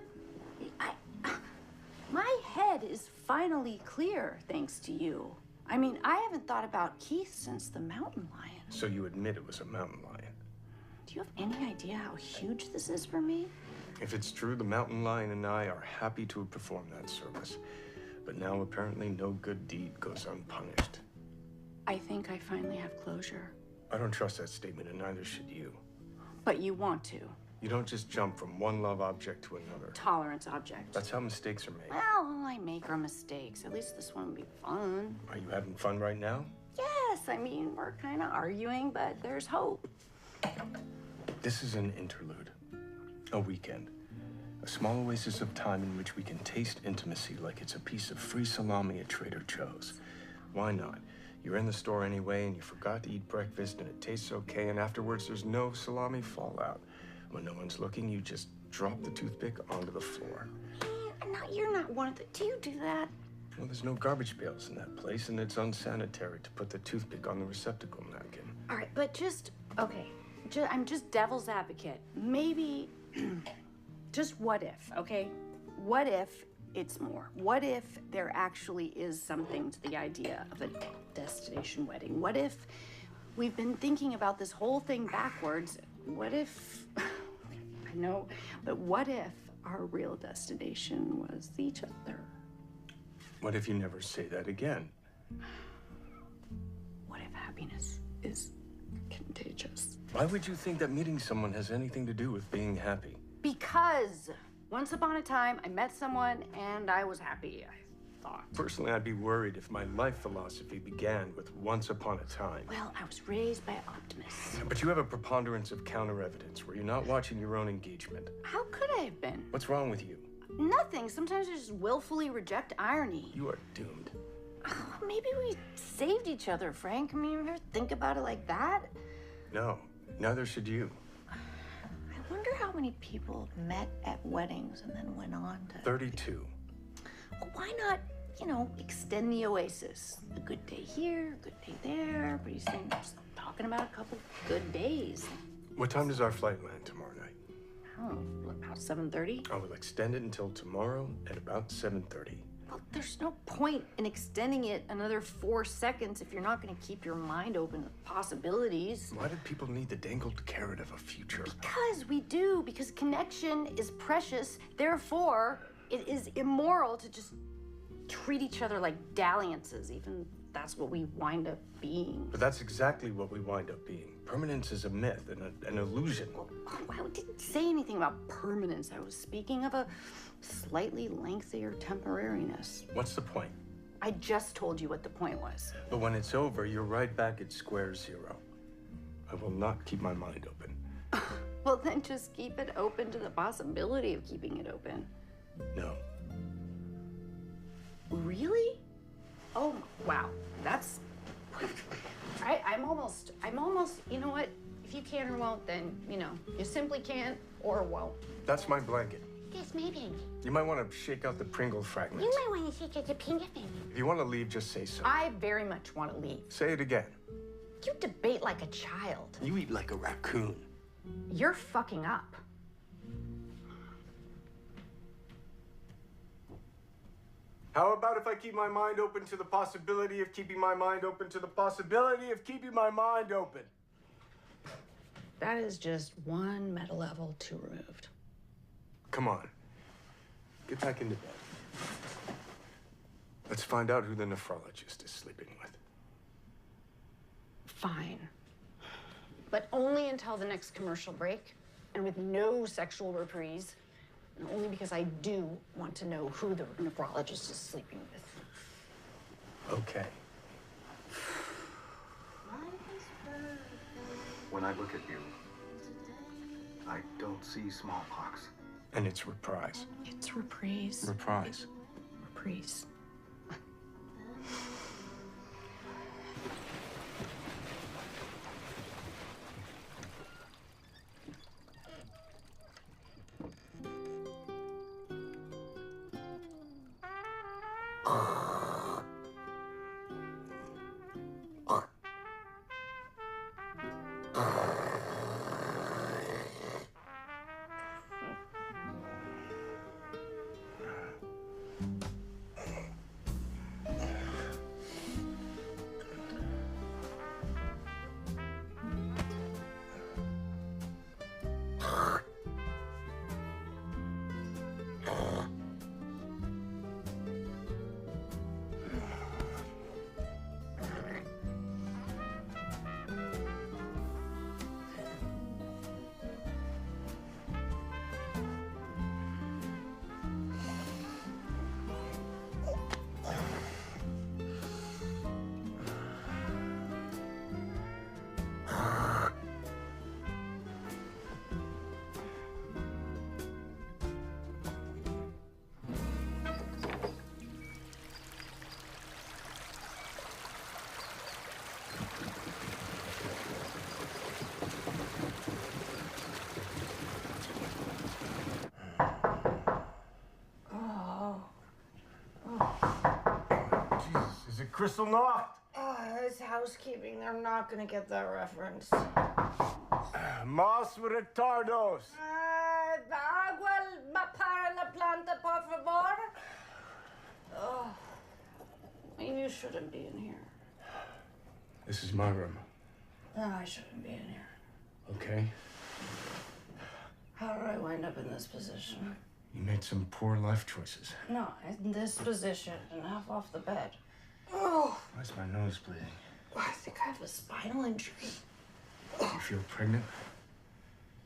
my head is finally clear thanks to you. I mean, I haven't thought about Keith since the mountain lion. So you admit it was a mountain lion? Do you have any idea how huge this is for me? If it's true, the mountain lion and I are happy to have performed that service. But now apparently no good deed goes unpunished. I think I finally have closure. I don't trust that statement, and neither should you. But you want to. You don't just jump from one love object to another. Tolerance object. That's how mistakes are made. Well, I make our mistakes. At least this one will be fun. Are you having fun right now? Yes, I mean, we're kind of arguing, but there's hope. This is an interlude, a weekend, a small oasis of time in which we can taste intimacy like it's a piece of free salami at Trader Joe's. Why not? You're in the store anyway, and you forgot to eat breakfast, and it tastes okay, and afterwards there's no salami fallout. When no one's looking, you just drop the toothpick onto the floor. You're not one of the... Do you do that? Well, there's no garbage pails in that place, and it's unsanitary to put the toothpick on the receptacle napkin. All right, but just... Okay, I'm just devil's advocate. Maybe... just what if, okay? What if it's more? What if there actually is something to the idea of a destination wedding? What if we've been thinking about this whole thing backwards? What if... I know, but what if our real destination was each other? What if you never say that again? What if happiness is contagious? Why would you think that meeting someone has anything to do with being happy? Because once upon a time, I met someone and I was happy, I thought. Personally, I'd be worried if my life philosophy began with once upon a time. Well, I was raised by optimists. But you have a preponderance of counter-evidence where you're not watching your own engagement. How could I have been? What's wrong with you? Nothing. Sometimes I just willfully reject irony. You are doomed. Oh, maybe we saved each other, Frank. I mean, you ever think about it like that? No, neither should you. I wonder how many people met at weddings and then went on to... 32. Well, why not, you know, extend the oasis? A good day here, a good day there. Pretty soon, just talking about a couple good days. What time does our flight land tomorrow night? Oh, about 7:30? I will extend it until tomorrow at about 7:30. Well, there's no point in extending it another 4 seconds if you're not going to keep your mind open to possibilities. Why do people need the dangled carrot of a future? Because we do. Because connection is precious. Therefore, it is immoral to just treat each other like dalliances, even that's what we wind up being. But that's exactly what we wind up being. Permanence is a myth and an illusion. Well, I didn't say anything about permanence. I was speaking of a slightly lengthier temporariness. What's the point? I just told you what the point was. But when it's over, you're right back at square zero. I will not keep my mind open. Well, then just keep it open to the possibility of keeping it open. No. Really? Oh, wow. That's... I'm almost, you know what? If you can or won't, then, you know, you simply can't or won't. That's my blanket. Yes, maybe. You might want to shake out the Pringle fragments. You might want to shake out the pinky finger. If you want to leave, just say so. I very much want to leave. Say it again. You debate like a child. You eat like a raccoon. You're fucking up. How about if I keep my mind open to the possibility of keeping my mind open to the possibility of keeping my mind open? That is just one meta level too removed. Come on. Get back into bed. Let's find out who the nephrologist is sleeping with. Fine. But only until the next commercial break, and with no sexual reprise. And only because I do want to know who the nephrologist is sleeping with. Okay. When I look at you, I don't see smallpox. And it's reprise. It's reprise. Reprise. Reprise. Kristallnacht. Oh, it's housekeeping. They're not gonna get that reference. Más retardos. Agua para la planta, por favor. Oh, you shouldn't be in here. This is my room. No, I shouldn't be in here. Okay? How did I wind up in this position? You made some poor life choices. No, in this position and half off the bed. Oh, Why's my nose bleeding? I think I have a spinal injury. You feel pregnant?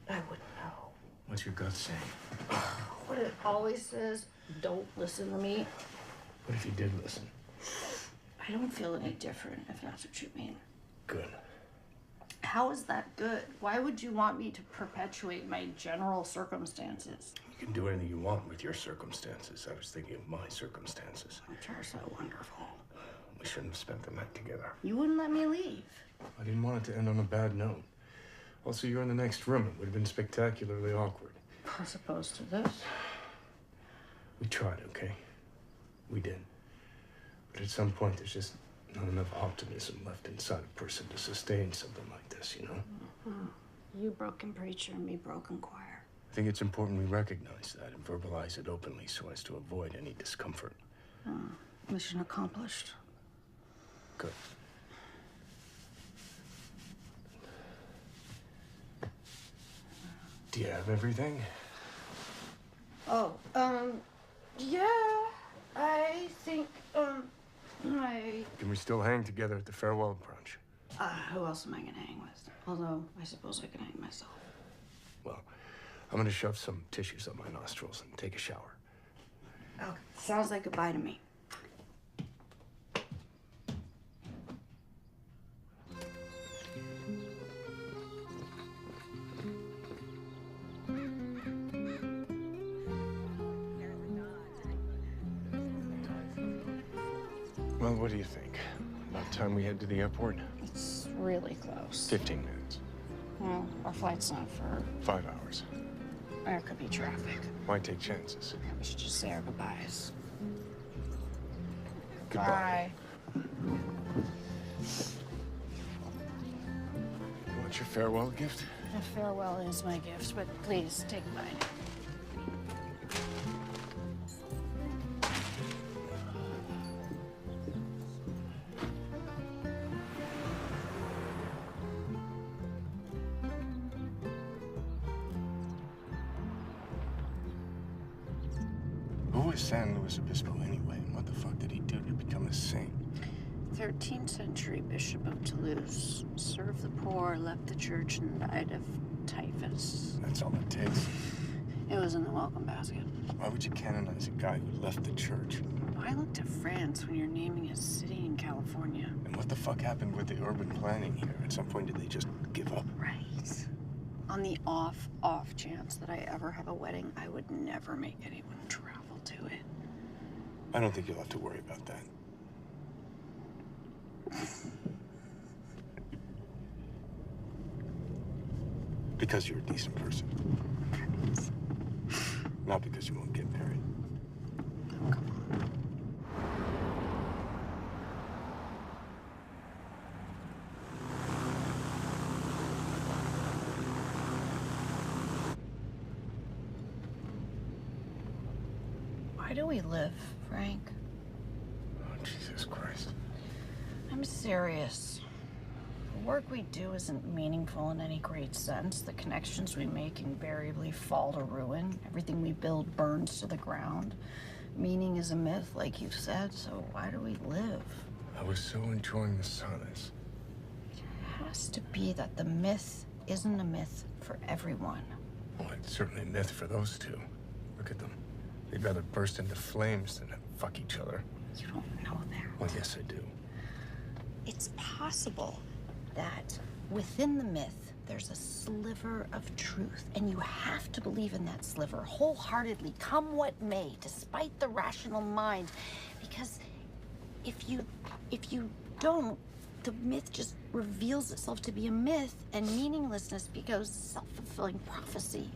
I wouldn't know. What's your gut saying? What it always says, don't listen to me. What if you did listen? I don't feel any different, if that's what you mean. Good. How is that good? Why would you want me to perpetuate my general circumstances? You can do anything you want with your circumstances. I was thinking of my circumstances. Which are so wonderful. We shouldn't have spent the night together. You wouldn't let me leave. I didn't want it to end on a bad note. Also, you're in the next room. It would have been spectacularly awkward. As opposed to this. We tried, okay? We did. But at some point, there's just not enough optimism left inside a person to sustain something like this, you know? You broken preacher and me broken choir. I think it's important we recognize that and verbalize it openly so as to avoid any discomfort. Mission accomplished. Good. Do you have everything? Oh, yeah. I think, Can we still hang together at the farewell brunch? who else am I gonna hang with? Although, I suppose I can hang myself. Well, I'm gonna shove some tissues up my nostrils and take a shower. Okay. Sounds like goodbye to me. Well, what do you think? About time we head to the airport? It's really close. 15 minutes. Well, our flight's not for... 5 hours. There could be traffic. Why take chances? We should just say our goodbyes. Goodbye. Bye. What's your farewell gift? A farewell is my gift, but please take mine. Who is San Luis Obispo anyway, and what the fuck did he do to become a saint? 13th century bishop of Toulouse. Served the poor, left the church, and died of typhus. That's all it takes. It was in the welcome basket. Why would you canonize a guy who left the church? Why look to France when you're naming a city in California? And what the fuck happened with the urban planning here? At some point, did they just give up? Right. On the off chance that I ever have a wedding, I would never make anyone travel to it. I don't think you'll have to worry about that. Because you're a decent person. Not because you won't get married. Oh, come on. Why do we live, Frank? Oh, Jesus Christ. I'm serious. The work we do isn't meaningful in any great sense. The connections we make invariably fall to ruin. Everything we build burns to the ground. Meaning is a myth, like you said, so why do we live? I was so enjoying the sonnets. It has to be that the myth isn't a myth for everyone. Well, it's certainly a myth for those two. Look at them. They'd rather burst into flames than fuck each other. You don't know that. Well, yes, I do. It's possible that within the myth, there's a sliver of truth, and you have to believe in that sliver wholeheartedly, come what may, despite the rational mind. Because if you don't, the myth just reveals itself to be a myth, and meaninglessness becomes self-fulfilling prophecy.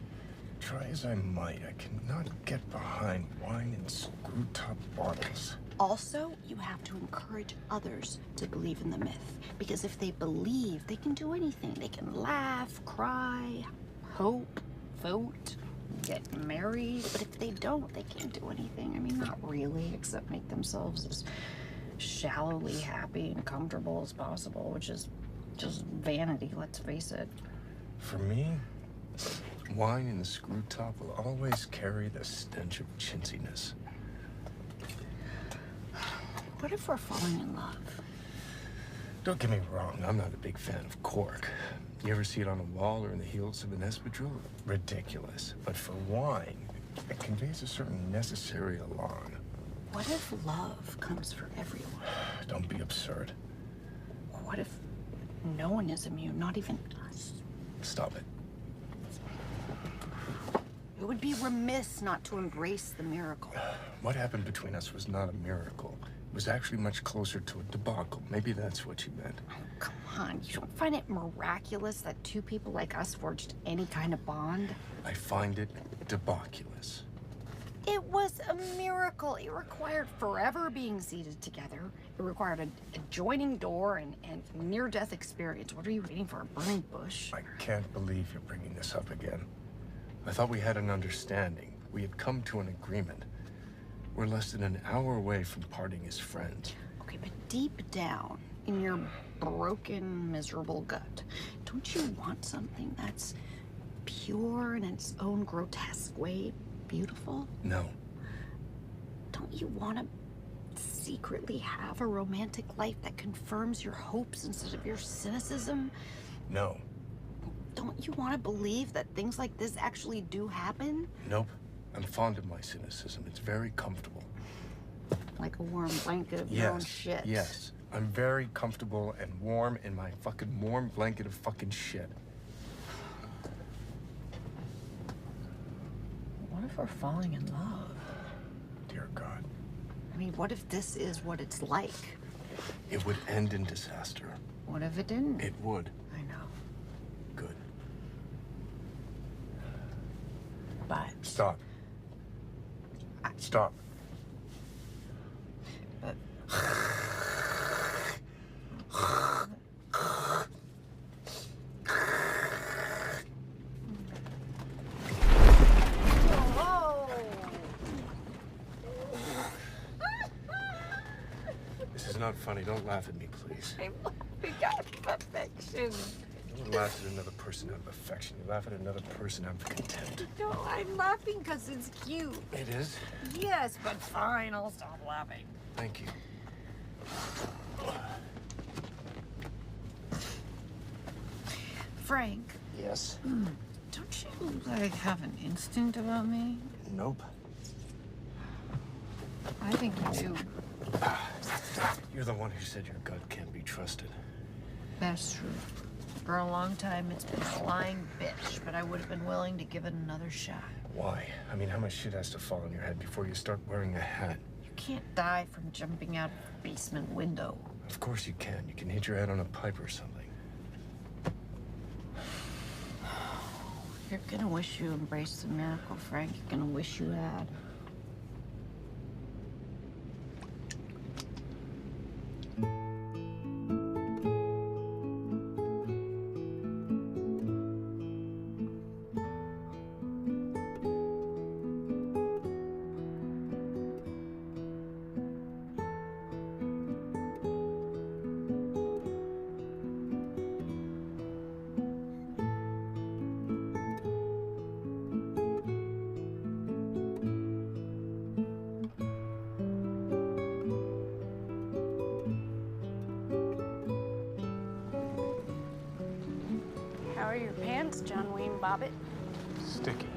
Try as I might, I cannot get behind wine and screw-top bottles. Also, you have to encourage others to believe in the myth. Because if they believe, they can do anything. They can laugh, cry, hope, vote, get married. But if they don't, they can't do anything. I mean, not really, except make themselves as shallowly happy and comfortable as possible, which is just vanity, let's face it. For me, wine in the screw top will always carry the stench of chintziness. What if we're falling in love? Don't get me wrong, I'm not a big fan of cork. You ever see it on a wall or in the heels of an espadrille? Ridiculous. But for wine, it conveys a certain necessary elan. What if love comes for everyone? Don't be absurd. What if no one is immune, not even us? Stop it. It would be remiss not to embrace the miracle. What happened between us was not a miracle. It was actually much closer to a debacle. Maybe that's what you meant. Oh, come on. You don't find it miraculous that two people like us forged any kind of bond? I find it debaculous. It was a miracle. It required forever being seated together. It required an adjoining door and near-death experience. What are you waiting for, a burning bush? I can't believe you're bringing this up again. I thought we had an understanding. We had come to an agreement. We're less than an hour away from parting as friends. Okay, but deep down in your broken, miserable gut, don't you want something that's pure in its own grotesque way, beautiful? No. Don't you want to secretly have a romantic life that confirms your hopes instead of your cynicism? No. Don't you want to believe that things like this actually do happen? Nope. I'm fond of my cynicism. It's very comfortable. Like a warm blanket of your own shit. Yes. I'm very comfortable and warm in my fucking warm blanket of fucking shit. What if we're falling in love? Dear God. I mean, what if this is what it's like? It would end in disaster. What if it didn't? It would. I know. Good. But... Stop. Stop. But... This is not funny. Don't laugh at me, please. I'm laughing at perfection. You don't laugh at another person out of affection. You laugh at another person out of contempt. No, I'm laughing because it's cute. It is? Yes, but fine, I'll stop laughing. Thank you. Frank. Yes? Don't you, like, have an instinct about me? Nope. I think you do. You're the one who said your gut can't be trusted. That's true. For a long time, it's been a lying bitch, but I would have been willing to give it another shot. Why? I mean, how much shit has to fall on your head before you start wearing a hat? You can't die from jumping out of a basement window. Of course you can. You can hit your head on a pipe or something. You're gonna wish you embraced the miracle, Frank. You're gonna wish you had. How are your pants, John Wayne Bobbitt? Sticky.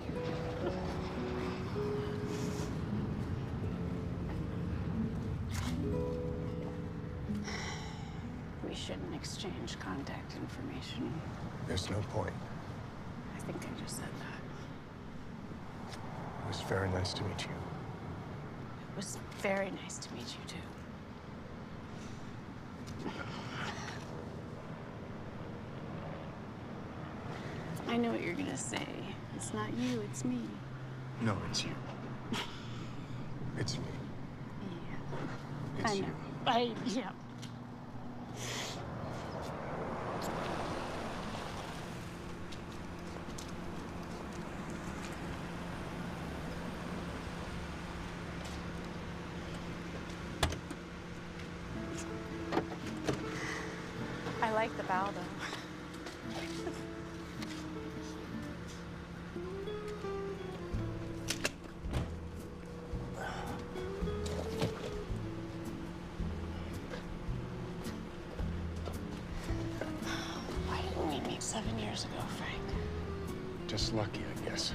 We shouldn't exchange contact information. There's no point. I think I just said that. It was very nice to meet you. It was very nice to meet you, too. I know what you're gonna say. It's not you, it's me. No, it's you. It's me. Yeah. I know. Yeah. I like the bow though. Why didn't we meet 7 years ago, Frank? Just lucky, I guess.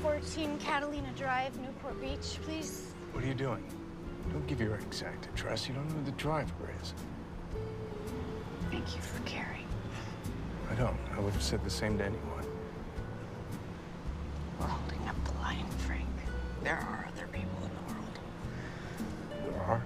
14 Catalina Drive, Newport Beach, please. What are you doing? Don't give your exact address. You don't know who the driver is. Thank you for caring. I don't. I would have said the same to anyone. We're holding up the line, Frank. There are other people in the world. There are?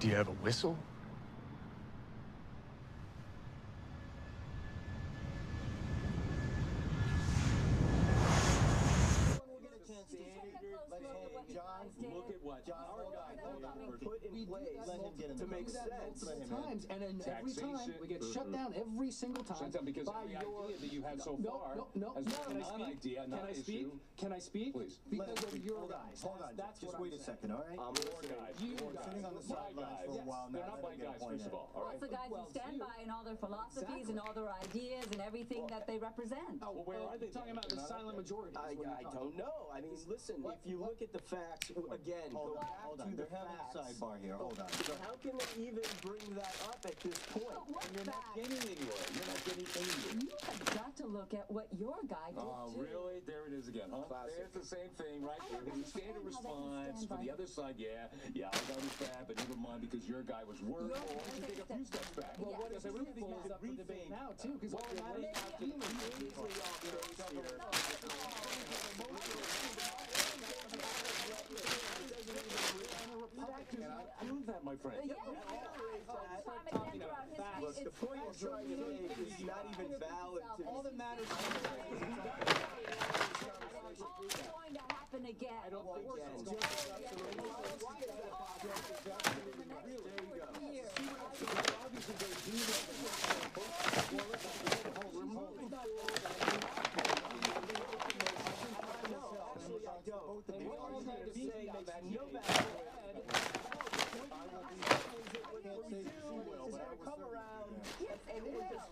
Do you have a whistle? John, Look at what our guy put in place to make sense. times, and then every time we get shut down every single time. Shut down because by of the your idea that you had so far has been a non-idea, not an issue. Can I speak? Please. Because of your guys. Hold on, That's just what wait I'm a second, all right? Your guys. You Your guys. Sitting on the My sidelines for a guys. while now. They're not my guys, first of all. All right. It's the guys who stand by and all their philosophies and all their ideas and everything that they represent. Oh, well, where are they? Talking about the silent majority. I don't know. I mean, listen, if you look at the facts, again, go back Hold to on, the they're having a facts. sidebar here. Hold on. So how can they even bring that up at this point? You're not getting anywhere. You're not getting anywhere. You have got to look at what your guy did Oh, too. really? There it is again, huh? Classic. There's the same thing, right? I don't There's a standard understand how they can response stand for by the other side. Yeah, I got his bad, but never mind because your guy was worse. Or you should take a few steps back. Well, what Because I really think it's up for debate now, too, because all that matters Prove that, my friend. Look, the point you're trying to make is not even valid to me. all that matters It's going to happen again. I don't think it's going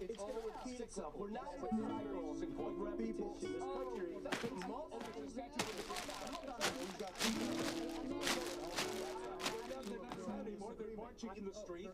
it's going to repeat itself. We're not in a cycle of repetition. This country, They're marching in the street.